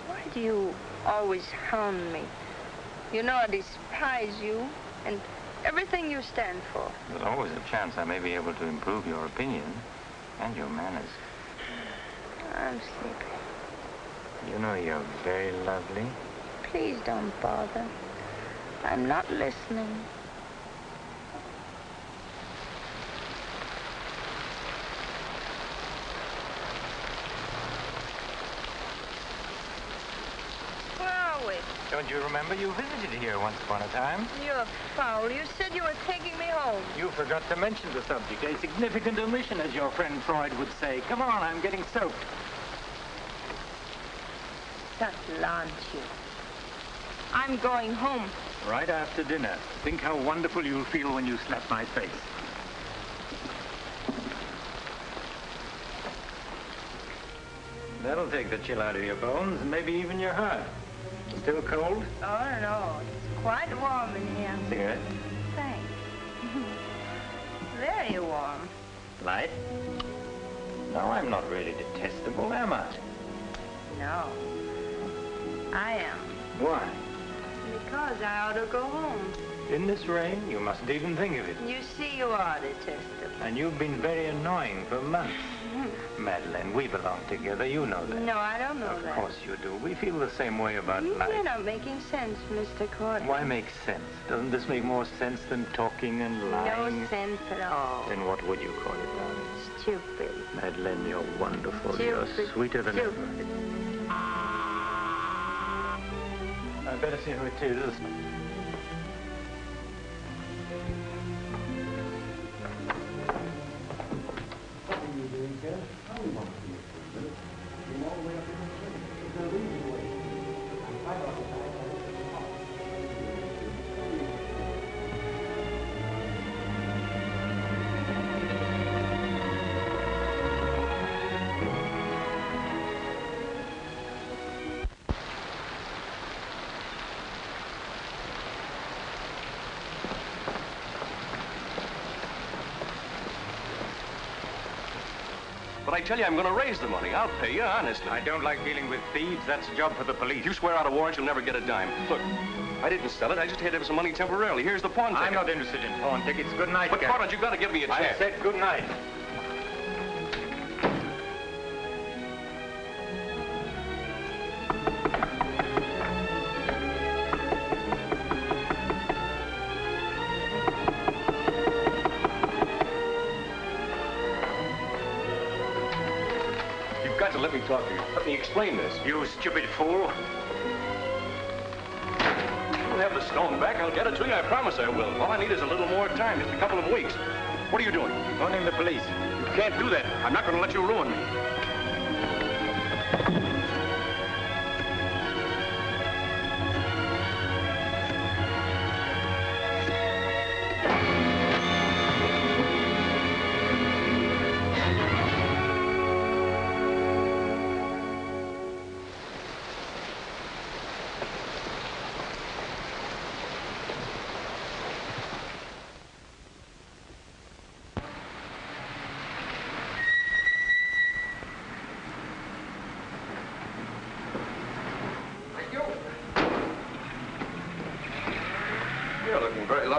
Why do you always hound me? You know I despise you and everything you stand for. There's always a chance I may be able to improve your opinion and your manners. I'm sleepy. You know you're very lovely. Please don't bother. I'm not listening. Where are we? Don't you remember you visited here once upon a time? You're foul. You said you were taking me home. You forgot to mention the subject. A significant omission, as your friend Freud would say. Come on, I'm getting soaked. That launch you. I'm going home. Right after dinner. Think how wonderful you'll feel when you slap my face. That'll take the chill out of your bones and maybe even your heart. Still cold? Oh, no. It's quite warm in here. Cigarette? Thanks. Very warm. Light? No, I'm not really detestable, am I? No. I am. Why? Because I ought to go home. In this rain, you mustn't even think of it. You see, you are detestable. And you've been very annoying for months. Madeleine, we belong together. You know that. No, I don't know that. Of course you do. We feel the same way about life. You're not making sense, Mr. Courtney. Why make sense? Doesn't this make more sense than talking and lying? No sense at all. Then what would you call it, darling? Stupid. Madeleine, you're wonderful. Stupid. You're sweeter than ever. Stupid. I'd better see who it is. But I tell you, I'm going to raise the money. I'll pay you, honestly. I don't like dealing with thieves. That's a job for the police. If you swear out a warrant, you'll never get a dime. Look, I didn't sell it. I just had to have some money temporarily. Here's the pawn ticket. I'm not interested in pawn tickets. Good night, But, Captain. Cartland, you've got to give me a chance. I said good night. Let me talk to you. Let me explain this. You stupid fool. I'll have the stone back. I'll get it to you. I promise I will. All I need is a little more time, just a couple of weeks. What are you doing? Phoning the police. You can't do that. I'm not going to let you ruin me.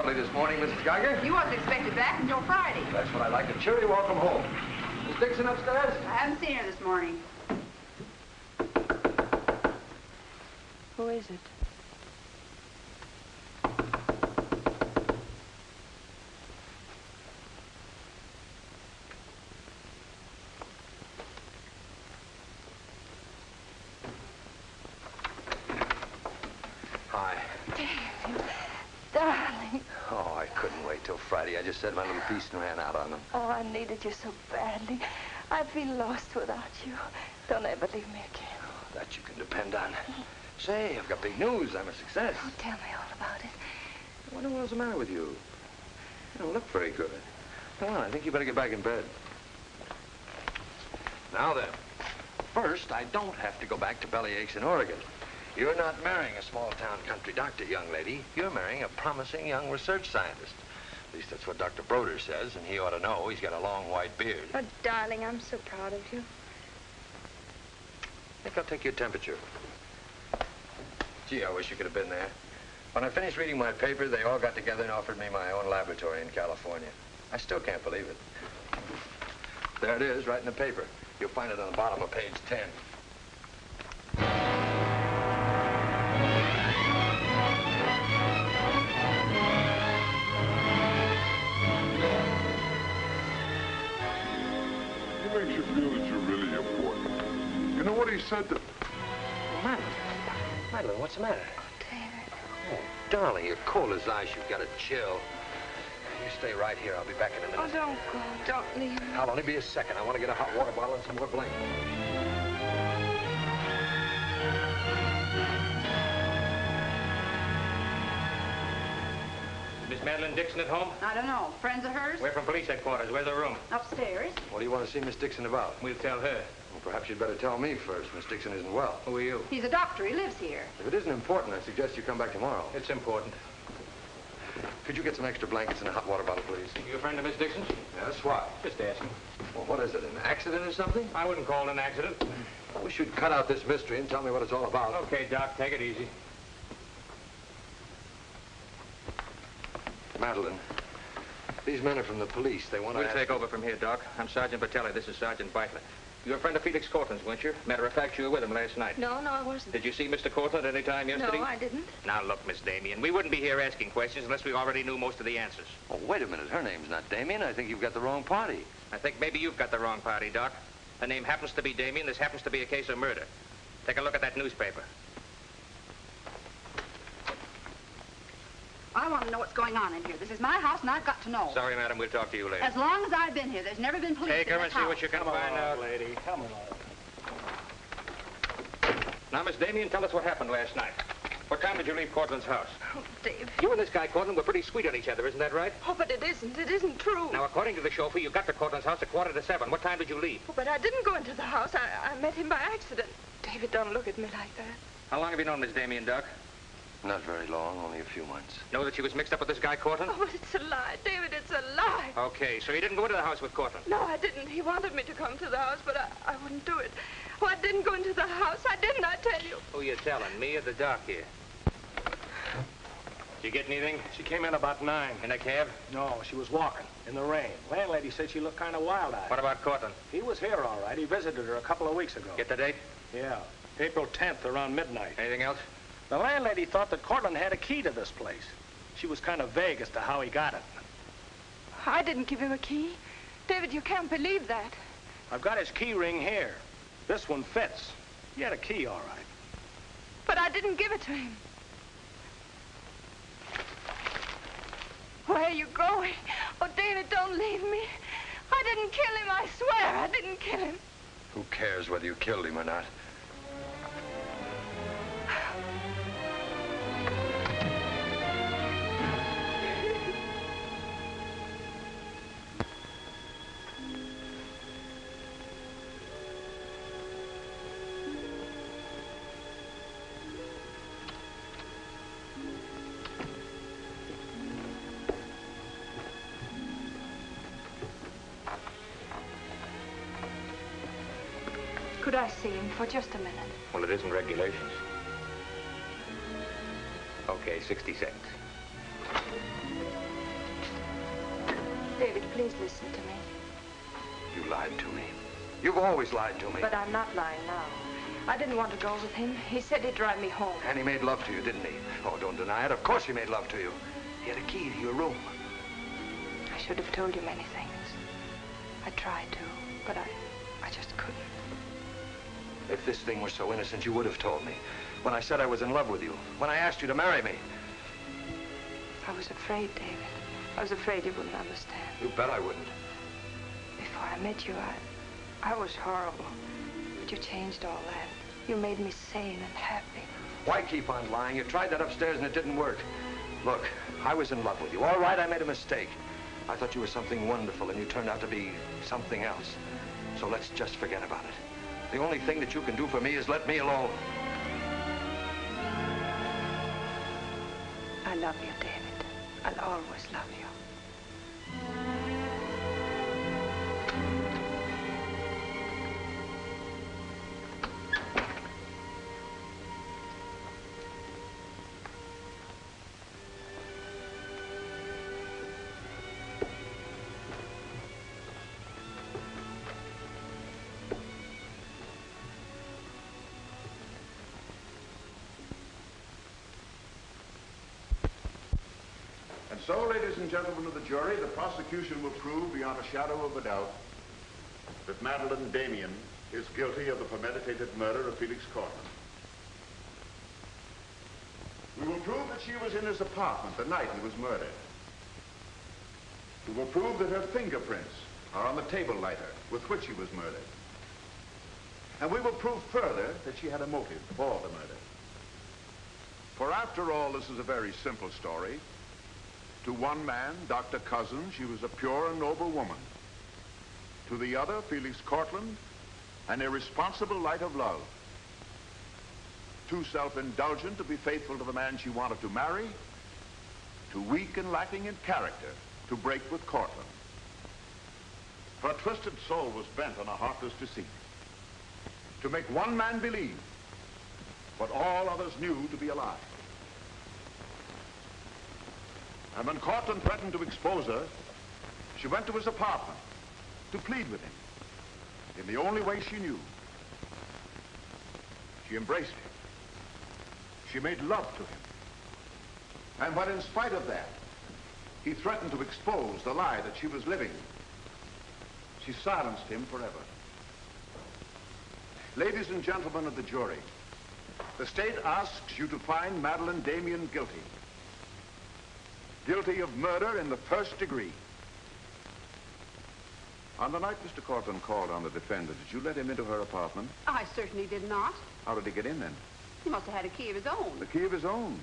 This morning, Mrs. Geiger. You wasn't expected back until Friday. That's what I like. A cheery welcome home. Miss Dixon upstairs? I haven't seen her this morning. Who is it? Hi. Darling. Oh, I couldn't wait till Friday. I just said my little piece and ran out on them. Oh, I needed you so badly. I feel lost without you. Don't ever leave me again. That you can depend on. Say, I've got big news. I'm a success. Oh, tell me all about it. I wonder what's the matter with you. You don't look very good. Come on, I think you better get back in bed. Now then, first, I don't have to go back to Bellyaches in Oregon. You're not marrying a small-town country doctor, young lady. You're marrying a promising young research scientist. At least that's what Dr. Broder says, and he ought to know. He's got a long white beard. Oh, darling, I'm so proud of you. I think I'll take your temperature. Gee, I wish you could have been there. When I finished reading my paper, they all got together and offered me my own laboratory in California. I still can't believe it. There it is, right in the paper. You'll find it on the bottom of page 10. He makes you feel that you're really important. You know what he said to... Madeline. Madeline, what's the matter? David. Oh, darling, you're cold as ice. You've got a chill. You stay right here. I'll be back in a minute. Oh, don't go. Don't leave me. I'll only be a second. I want to get a hot water bottle and some more blankets. Miss Madeline Dixon at home? I don't know. Friends of hers? We're from police headquarters. Where's the room? Upstairs. What do you want to see Miss Dixon about? We'll tell her. Well, perhaps you'd better tell me first. Miss Dixon isn't well. Who are you? He's a doctor. He lives here. If it isn't important, I suggest you come back tomorrow. It's important. Could you get some extra blankets and a hot water bottle, please? You a friend of Miss Dixon's? Yes, why? Just asking. Well, what is it, an accident or something? I wouldn't call it an accident. We should cut out this mystery and tell me what it's all about. Okay, Doc, take it easy. Madeline, these men are from the police. They want to We'll take over from here, Doc. I'm Sergeant Patelli. This is Sergeant Beitler. You're a friend of Felix Cortland's, weren't you? Matter of fact, you were with him last night. No, I wasn't. Did you see Mr. Cortland any time yesterday? No, I didn't. Now, look, Miss Damien, we wouldn't be here asking questions unless we already knew most of the answers. Oh, wait a minute. Her name's not Damien. I think you've got the wrong party. I think maybe you've got the wrong party, Doc. Her name happens to be Damien. This happens to be a case of murder. Take a look at that newspaper. I want to know what's going on in here. This is my house, and I've got to know. Sorry, madam. We'll talk to you later. As long as I've been here, there's never been police Take in her this and see house. what you can find out. lady. Come on. Now, Miss Damien, tell us what happened last night. What time did you leave Cortland's house? Oh, Dave. You and this guy, Cortland, were pretty sweet on each other, isn't that right? Oh, but it isn't. It isn't true. Now, according to the chauffeur, you got to Cortland's house at 6:45. What time did you leave? Oh, but I didn't go into the house. I met him by accident. David, don't look at me like that. How long have you known Miss Damien, Doc? Not very long, only a few months. Know that she was mixed up with this guy, Cortland? Oh, but it's a lie. David, it's a lie. Okay, so you didn't go into the house with Cortland? No, I didn't. He wanted me to come to the house, but I wouldn't do it. Oh, I didn't go into the house. I didn't, I tell you. Who you telling, me or the doc here? Did you get anything? She came in about 9. In a cab? No, she was walking in the rain. Landlady said she looked kind of wild-eyed. What about Cortland? He was here, all right. He visited her a couple of weeks ago. Get the date? Yeah, April 10th, around midnight. Anything else? The landlady thought that Cortland had a key to this place. She was kind of vague as to how he got it. I didn't give him a key. David, you can't believe that. I've got his key ring here. This one fits. He had a key, all right. But I didn't give it to him. Where are you going? Oh, David, don't leave me. I didn't kill him, I swear. I didn't kill him. Who cares whether you killed him or not? Could I see him for just a minute? Well, it isn't regulations. Okay, 60 seconds. David, please listen to me. You lied to me. You've always lied to me. But I'm not lying now. I didn't want to go with him. He said he'd drive me home. And he made love to you, didn't he? Oh, don't deny it. Of course he made love to you. He had a key to your room. I should have told you many things. I tried to, but I just couldn't. If this thing were so innocent, you would have told me. When I said I was in love with you. When I asked you to marry me. I was afraid, David. I was afraid you wouldn't understand. You bet I wouldn't. Before I met you, I was horrible. But you changed all that. You made me sane and happy. Why keep on lying? You tried that upstairs and it didn't work. Look, I was in love with you. All right, I made a mistake. I thought you were something wonderful and you turned out to be something else. So let's just forget about it. The only thing that you can do for me is let me alone. I love you, David. I'll always love you. So, ladies and gentlemen of the jury, the prosecution will prove beyond a shadow of a doubt that Madeleine Damien is guilty of the premeditated murder of Felix Cortland. We will prove that she was in his apartment the night he was murdered. We will prove that her fingerprints are on the table lighter with which he was murdered. And we will prove further that she had a motive for the murder. For after all, this is a very simple story. To one man, Dr. Cousins, she was a pure and noble woman. To the other, Felix Cortland, an irresponsible light of love. Too self-indulgent to be faithful to the man she wanted to marry. Too weak and lacking in character to break with Cortland. For a twisted soul was bent on a heartless deceit. To make one man believe what all others knew to be a lie. And when Cortland threatened to expose her, she went to his apartment to plead with him in the only way she knew. She embraced him. She made love to him. And when in spite of that, he threatened to expose the lie that she was living, she silenced him forever. Ladies and gentlemen of the jury, the state asks you to find Madeleine Damien guilty. Guilty of murder in the first degree. On the night Mr. Cortland called on the defendant, did you let him into her apartment? I certainly did not. How did he get in then? He must have had a key of his own. The key of his own?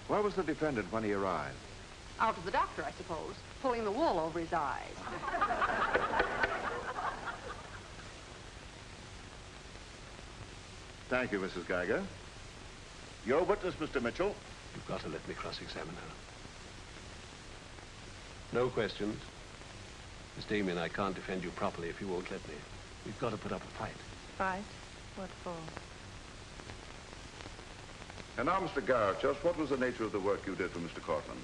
Where was the defendant when he arrived? Out to the doctor, I suppose, pulling the wool over his eyes. Thank you, Mrs. Geiger. Your witness, Mr. Mitchell. You've got to let me cross-examine her. No questions. Miss Damien, I can't defend you properly if you won't let me. We've got to put up a fight. Fight? What for? And now, Mr. Garrett, just what was the nature of the work you did for Mr. Cortland?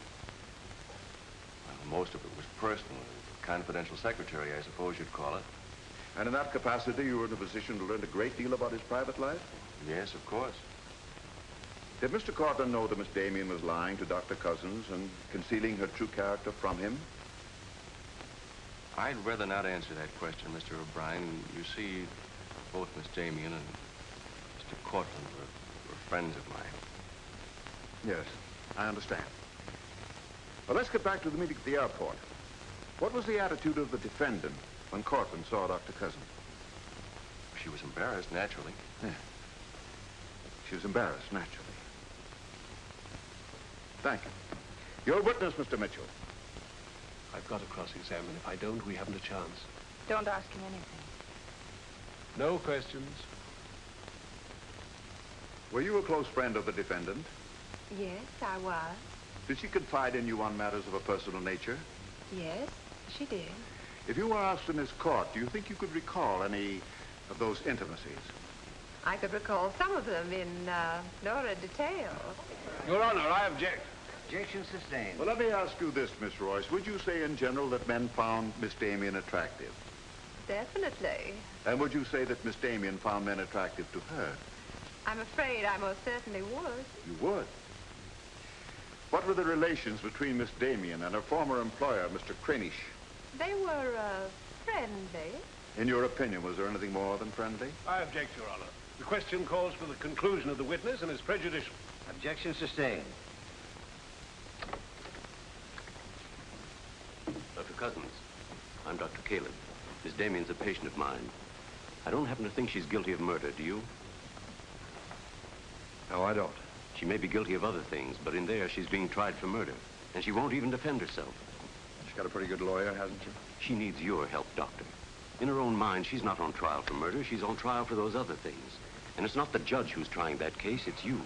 Well, most of it was personal. Confidential secretary, I suppose you'd call it. And in that capacity, you were in a position to learn a great deal about his private life? Yes, of course. Did Mr. Cortland know that Miss Damien was lying to Dr. Cousins and concealing her true character from him? I'd rather not answer that question, Mr. O'Brien. You see, both Miss Damien and Mr. Cortland were friends of mine. Yes, I understand. Well, let's get back to the meeting at the airport. What was the attitude of the defendant when Cortland saw Dr. Cousins? She was embarrassed, naturally. Yeah. She was embarrassed, naturally. Thank you. Your witness, Mr. Mitchell. I've got to cross-examine. If I don't, we haven't a chance. Don't ask him anything. No questions. Were you a close friend of the defendant? Yes, I was. Did she confide in you on matters of a personal nature? Yes, she did. If you were asked in this court, do you think you could recall any of those intimacies? I could recall some of them in lurid detail. Your Honor, I object. Objection sustained. Well, let me ask you this, Miss Royce. Would you say in general that men found Miss Damien attractive? Definitely. And would you say that Miss Damien found men attractive to her? I'm afraid I most certainly would. You would? What were the relations between Miss Damien and her former employer, Mr. Cranish? They were friendly. In your opinion, was there anything more than friendly? I object, Your Honor. The question calls for the conclusion of the witness and is prejudicial. Objection sustained. Dr. Cousins, I'm Dr. Caleb. Miss Damien's a patient of mine. I don't happen to think she's guilty of murder, do you? No, I don't. She may be guilty of other things, but in there she's being tried for murder. And she won't even defend herself. got a pretty good lawyer, hasn't she? She needs your help, Doctor. In her own mind, she's not on trial for murder. She's on trial for those other things. And it's not the judge who's trying that case, it's you.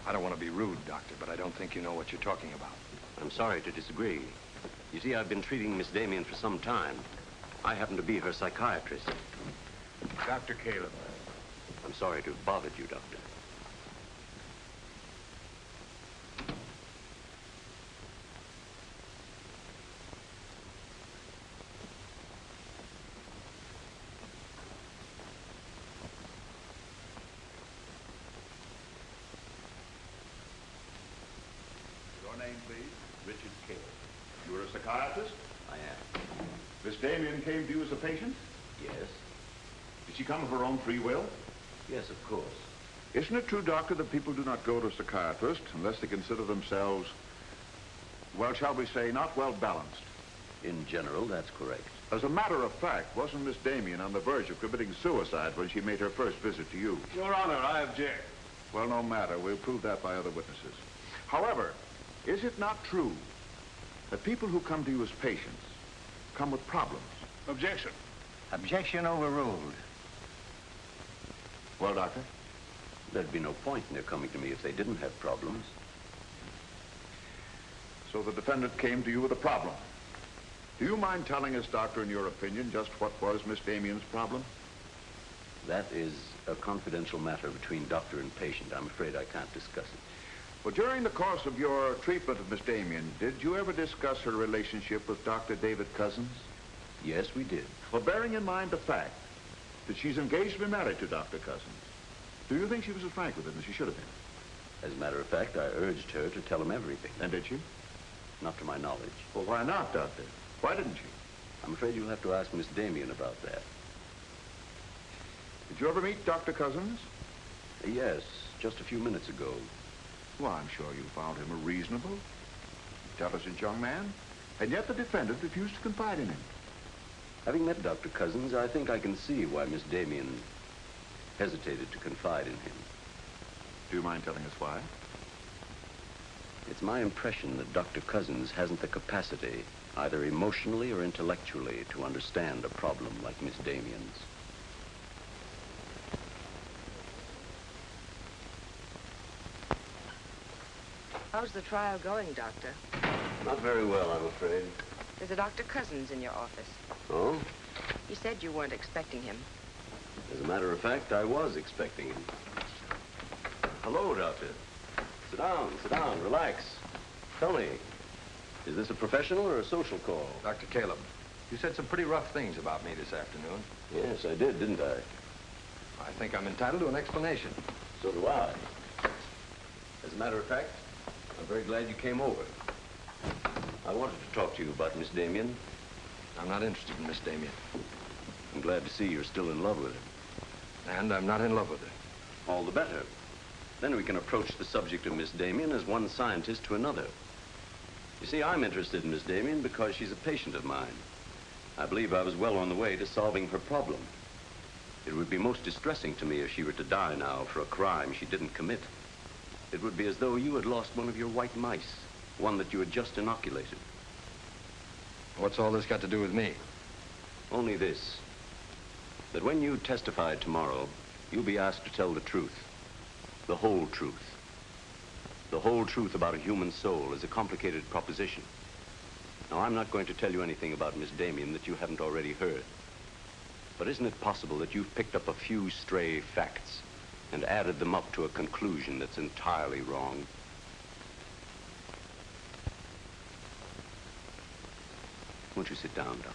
I don't want to be rude, Doctor, but I don't think you know what you're talking about. I'm sorry to disagree. You see, I've been treating Miss Damien for some time. I happen to be her psychiatrist. Dr. Caleb. I'm sorry to have bothered you, Doctor. Your name, please? Richard Caleb. You're a psychiatrist? I am. Miss Damien came to you as a patient? Yes. Did she come of her own free will? Yes, of course. Isn't it true, Doctor, that people do not go to a psychiatrist unless they consider themselves, well, shall we say, not well balanced? In general, that's correct. As a matter of fact, wasn't Miss Damien on the verge of committing suicide when she made her first visit to you? Your Honor, I object. Well, no matter. We'll prove that by other witnesses. However, is it not true that people who come to you as patients come with problems? Objection. Objection overruled. Well, Doctor? There'd be no point in their coming to me if they didn't have problems. So the defendant came to you with a problem. Do you mind telling us, Doctor, in your opinion, just what was Miss Damien's problem? That is a confidential matter between doctor and patient. I'm afraid I can't discuss it. Well, during the course of your treatment of Miss Damien, did you ever discuss her relationship with Dr. David Cousins? Yes, we did. Well, bearing in mind the fact that she's engaged to be married to Dr. Cousins, do you think she was as frank with him as she should have been? As a matter of fact, I urged her to tell him everything. And did she? Not to my knowledge. Well, why not, Doctor? Why didn't she? I'm afraid you'll have to ask Miss Damien about that. Did you ever meet Dr. Cousins? Yes, just a few minutes ago. Well, I'm sure you found him a reasonable, intelligent young man, and yet the defendant refused to confide in him. Having met Dr. Cousins, I think I can see why Miss Damien hesitated to confide in him. Do you mind telling us why? It's my impression that Dr. Cousins hasn't the capacity, either emotionally or intellectually, to understand a problem like Miss Damien's. How's the trial going, Doctor? Not very well, I'm afraid. There's a Dr. Cousins in your office. Oh? You said you weren't expecting him. As a matter of fact, I was expecting him. Hello, Doctor. Sit down, relax. Tell me, is this a professional or a social call? Dr. Caleb, you said some pretty rough things about me this afternoon. Yes, I did, didn't I? I think I'm entitled to an explanation. So do I. As a matter of fact, I'm very glad you came over. I wanted to talk to you about Miss Damien. I'm not interested in Miss Damien. I'm glad to see you're still in love with her. And I'm not in love with her. All the better. Then we can approach the subject of Miss Damien as one scientist to another. You see, I'm interested in Miss Damien because she's a patient of mine. I believe I was well on the way to solving her problem. It would be most distressing to me if she were to die now for a crime she didn't commit. It would be as though you had lost one of your white mice, one that you had just inoculated. What's all this got to do with me? Only this, that when you testify tomorrow, you'll be asked to tell the truth. The whole truth. The whole truth about a human soul is a complicated proposition. Now, I'm not going to tell you anything about Miss Damien that you haven't already heard. But isn't it possible that you've picked up a few stray facts and added them up to a conclusion that's entirely wrong? Won't you sit down, Doctor?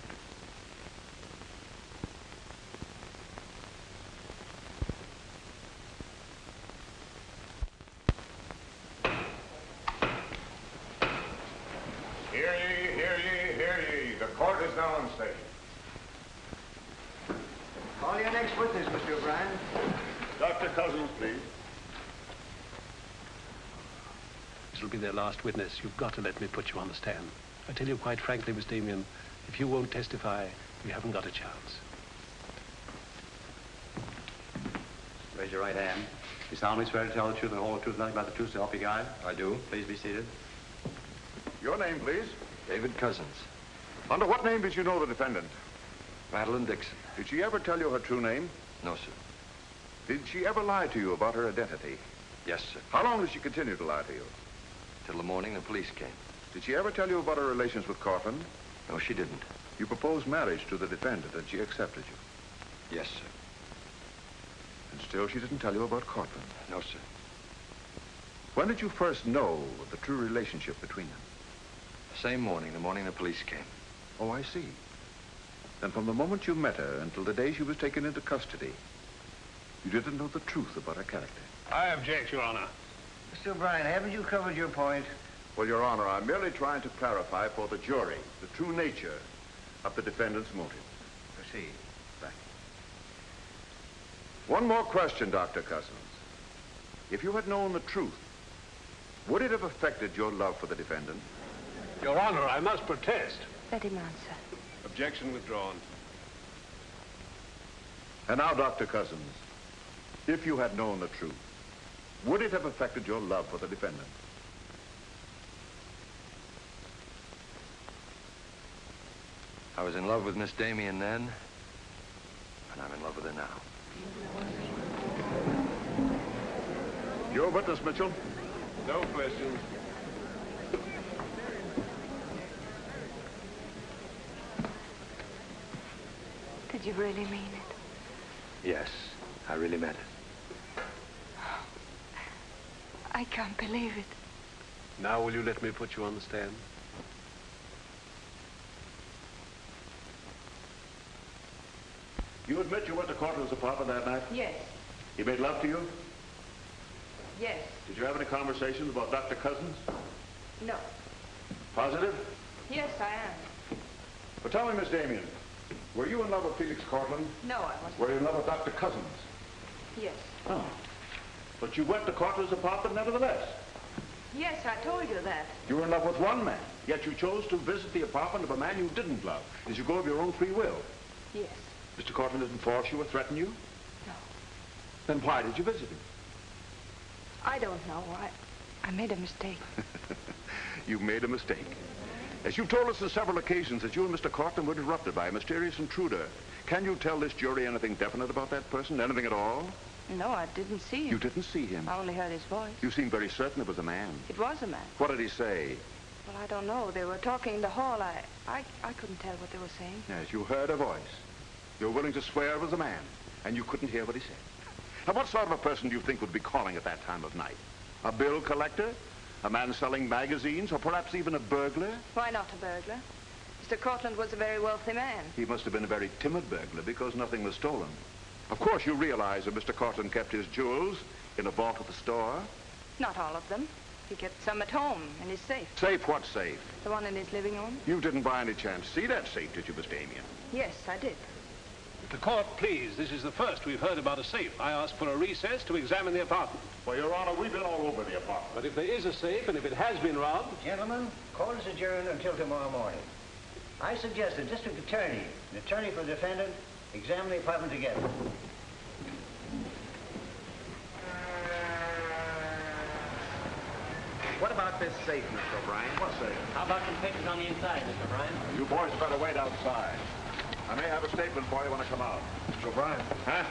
Hear ye, hear ye, hear ye. The court is now in session. Call your next witness, Mr. O'Brien. Dr. Cousins, please. This will be their last witness. You've got to let me put you on the stand. I tell you quite frankly, Miss Damien, if you won't testify, you haven't got a chance. Raise your right hand. You solemnly swear to tell the truth and the whole truth, nothing but the truth, so help you God? I do. Please be seated. Your name, please. David Cousins. Under what name did you know the defendant? Madeline Dixon. Did she ever tell you her true name? No, sir. Did she ever lie to you about her identity? Yes, sir. How long did she continue to lie to you? Till the morning the police came. Did she ever tell you about her relations with Cortland? No, she didn't. You proposed marriage to the defendant and she accepted you? Yes, sir. And still she didn't tell you about Cortland? No, sir. When did you first know of the true relationship between them? The same morning, the morning the police came. Oh, I see. Then from the moment you met her until the day she was taken into custody, you didn't know the truth about her character. I object, Your Honor. Mr. O'Brien, haven't you covered your point? Well, Your Honor, I'm merely trying to clarify for the jury the true nature of the defendant's motive. Proceed. Thank you. One more question, Dr. Cousins. If you had known the truth, would it have affected your love for the defendant? Your Honor, I must protest. Let him answer. Objection withdrawn. And now, Dr. Cousins, if you had known the truth, would it have affected your love for the defendant? I was in love with Miss Damien then, and I'm in love with her now. Your witness, Mitchell? No questions. Did you really mean it? Yes, I really meant it. I can't believe it. Now will you let me put you on the stand? You admit you went to Cortland's apartment that night? Yes. He made love to you? Yes. Did you have any conversations about Dr. Cousins? No. Positive? Yes, I am. But tell me, Miss Damien, were you in love with Felix Cortland? No, I wasn't. Were you in love with Dr. Cousins? Yes. Oh. But you went to Cortland's apartment nevertheless. Yes, I told you that. You were in love with one man, yet you chose to visit the apartment of a man you didn't love. Did you go of your own free will? Yes. Mr. Cortland didn't force you or threaten you? No. Then why did you visit him? I don't know. I made a mistake. You made a mistake. As you've told us on several occasions that you and Mr. Cortland were interrupted by a mysterious intruder. Can you tell this jury anything definite about that person? Anything at all? No, I didn't see him. You didn't see him? I only heard his voice. You seem very certain it was a man. It was a man. What did he say? Well, I don't know. They were talking in the hall. I couldn't tell what they were saying. Yes, you heard a voice. You were willing to swear it was a man, and you couldn't hear what he said. Now, what sort of a person do you think would be calling at that time of night? A bill collector? A man selling magazines? Or perhaps even a burglar? Why not a burglar? Mr. Cortland was a very wealthy man. He must have been a very timid burglar because nothing was stolen. Of course, you realize that Mr. Cortland kept his jewels in a vault at the store? Not all of them. He kept some at home in his safe. Safe? What safe? The one in his living room? You didn't by any chance see that safe, did you, Miss Damien? Yes, I did. The court, please. This is the first we've heard about a safe. I asked for a recess to examine the apartment. Well, Your Honor, we've been all over the apartment. But if there is a safe, and if it has been robbed... Gentlemen, court is adjourned until tomorrow morning. I suggest the district attorney, the attorney for the defendant, examine the apartment together. What about this safe, Mr. O'Brien? What safe? How about some pictures on the inside, Mr. O'Brien? You boys better wait outside. I may have a statement for you when I come out. Mr. O'Brien. Huh?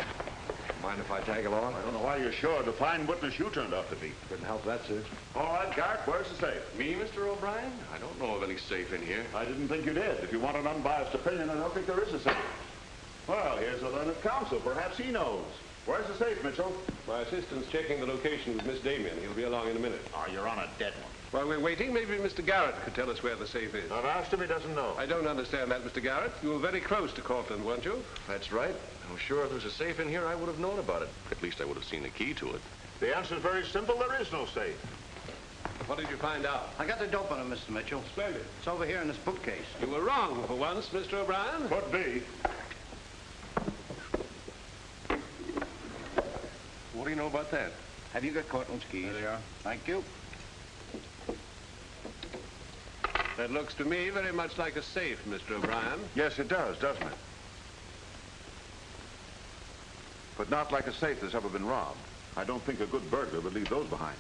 Mind if I tag along? I don't know why you're sure. The fine witness you turned out to be. Couldn't help that, sir. All right, Garrett, where's the safe? Me, Mr. O'Brien? I don't know of any safe in here. I didn't think you did. If you want an unbiased opinion, I don't think there is a safe. Well, here's the learned counsel. Perhaps he knows. Where's the safe, Mitchell? My assistant's checking the location with Miss Damien. He'll be along in a minute. Oh, you're on a dead one. While we're waiting, maybe Mr. Garrett could tell us where the safe is. I've asked him, he doesn't know. I don't understand that, Mr. Garrett. You were very close to Cortland, weren't you? That's right. I'm sure if there was a safe in here, I would have known about it. At least I would have seen the key to it. The answer's very simple. There is no safe. What did you find out? I got the dope on him, Mr. Mitchell. Splendid. It's over here in this bookcase. You were wrong for once, Mr. O'Brien. Could be. What do you know about that? Have you got Cortland's keys? There they are. Thank you. That looks to me very much like a safe, Mr. O'Brien. Yes, it does, doesn't it? But not like a safe that's ever been robbed. I don't think a good burglar would leave those behind.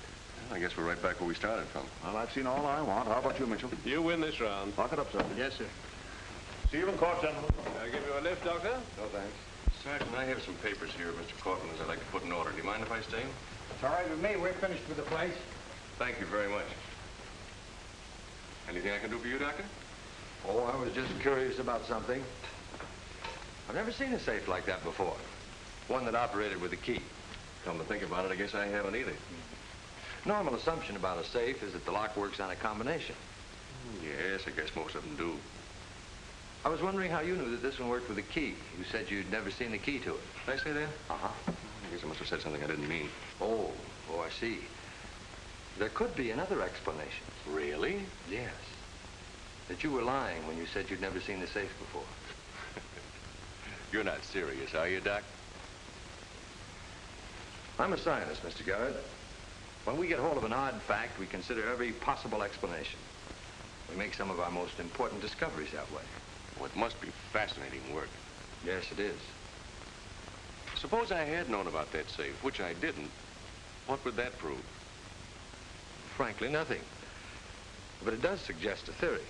I guess we're right back where we started from. Well, I've seen all I want. How about you, Mitchell? You win this round. Lock it up, sir. Yes, sir. See you in court, gentlemen. I'll give you a lift, Doctor. No, thanks. Sergeant, I have some papers here, Mr. Cortland's I'd like to put in order. Do you mind if I stay? It's all right with me. We're finished with the place. Thank you very much. Anything I can do for you, Doctor? Oh, I was just curious about something. I've never seen a safe like that before. One that operated with a key. Come to think about it, I guess I haven't either. Normal assumption about a safe is that the lock works on a combination. Yes, I guess most of them do. I was wondering how you knew that this one worked with a key. You said you'd never seen the key to it. Did I say that? Uh-huh. I guess I must have said something I didn't mean. Oh, I see. There could be another explanation. Really? Yes. That you were lying when you said you'd never seen the safe before. You're not serious, are you, Doc? I'm a scientist, Mr. Garrett. When we get hold of an odd fact, we consider every possible explanation. We make some of our most important discoveries that way. Well, it must be fascinating work. Yes, it is. Suppose I had known about that safe, which I didn't. What would that prove? Frankly, nothing. But it does suggest a theory.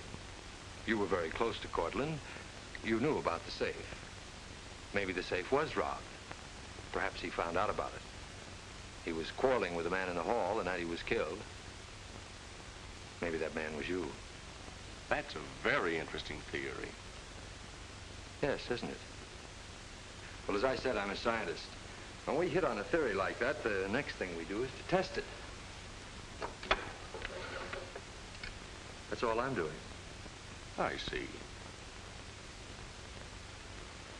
You were very close to Cortland. You knew about the safe. Maybe the safe was robbed. Perhaps he found out about it. He was quarreling with a man in the hall the night he was killed. Maybe that man was you. That's a very interesting theory. Yes, isn't it? Well, as I said, I'm a scientist. When we hit on a theory like that, the next thing we do is to test it. That's all I'm doing. I see.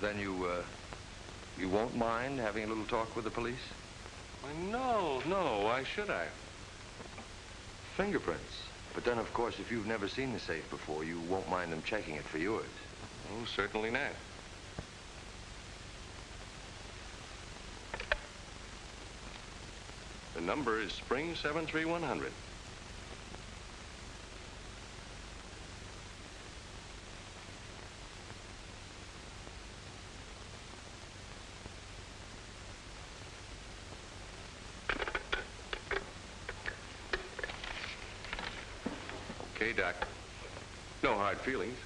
Then you won't mind having a little talk with the police? Why, no. Why should I? Fingerprints. But then, of course, if you've never seen the safe before, you won't mind them checking it for yours. Oh, certainly not. The number is Spring 73100. Okay, Doc. No hard feelings.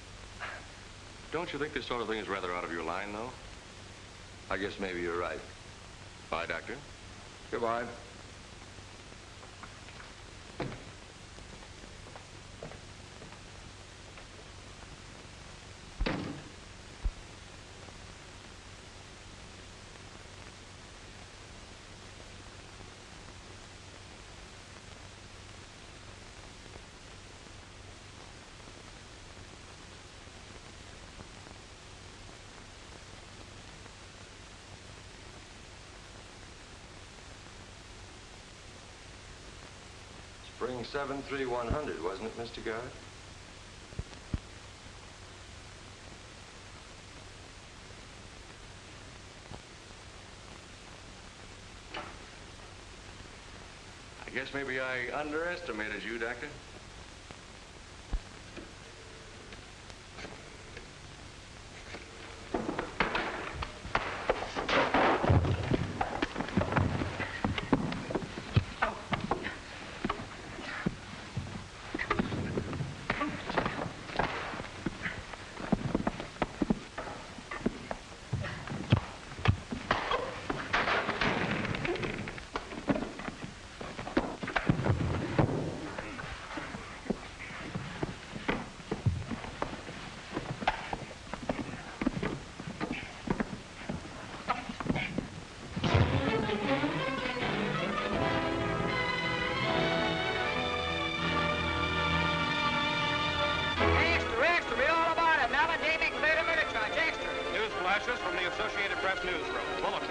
Don't you think this sort of thing is rather out of your line, though? I guess maybe you're right. Bye, Doctor. Goodbye. Spring 73100, wasn't it, Mr. Garrett? I guess maybe I underestimated you, Doctor. From the Associated Press newsroom. Bulletin.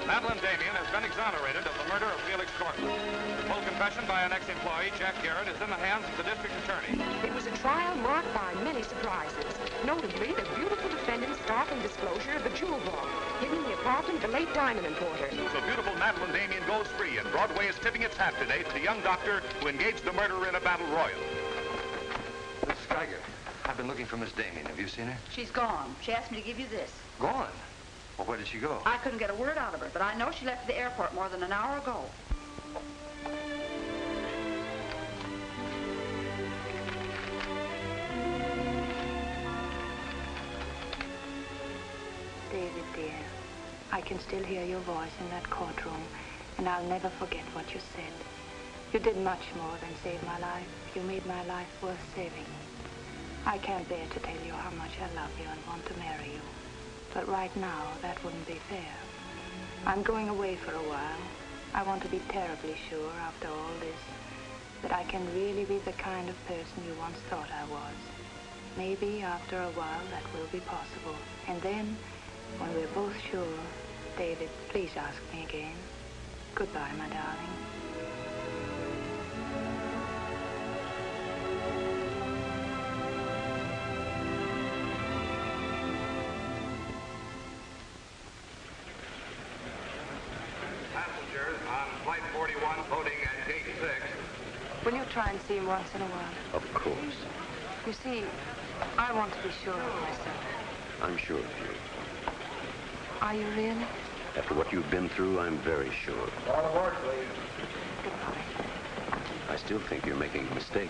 Madeleine Damien has been exonerated of the murder of Felix Cortland. The full confession by an ex-employee, Jack Garrett, is in the hands of the district attorney. It was a trial marked by many surprises, notably the beautiful defendant's startling disclosure of the jewel vault hidden in the apartment of the late diamond importer. So beautiful Madeleine Damien goes free, and Broadway is tipping its hat today to the young doctor who engaged the murderer in a battle royal. This is Geiger. I've been looking for Miss Damien. Have you seen her? She's gone. She asked me to give you this. Gone? Well, where did she go? I couldn't get a word out of her, but I know she left the airport more than an hour ago. David, dear, I can still hear your voice in that courtroom, and I'll never forget what you said. You did much more than save my life. You made my life worth saving. I can't bear to tell you how much I love you and want to marry you. But right now, that wouldn't be fair. I'm going away for a while. I want to be terribly sure, after all this, that I can really be the kind of person you once thought I was. Maybe after a while that will be possible. And then, when we're both sure, David, please ask me again. Goodbye, my darling. Passengers on Flight 41 loading at Gate 6. Will you try and see him once in a while? Of course. You see, I want to be sure of myself. I'm sure of you. Are you really? After what you've been through, I'm very sure. All aboard, please. Goodbye. I still think you're making a mistake.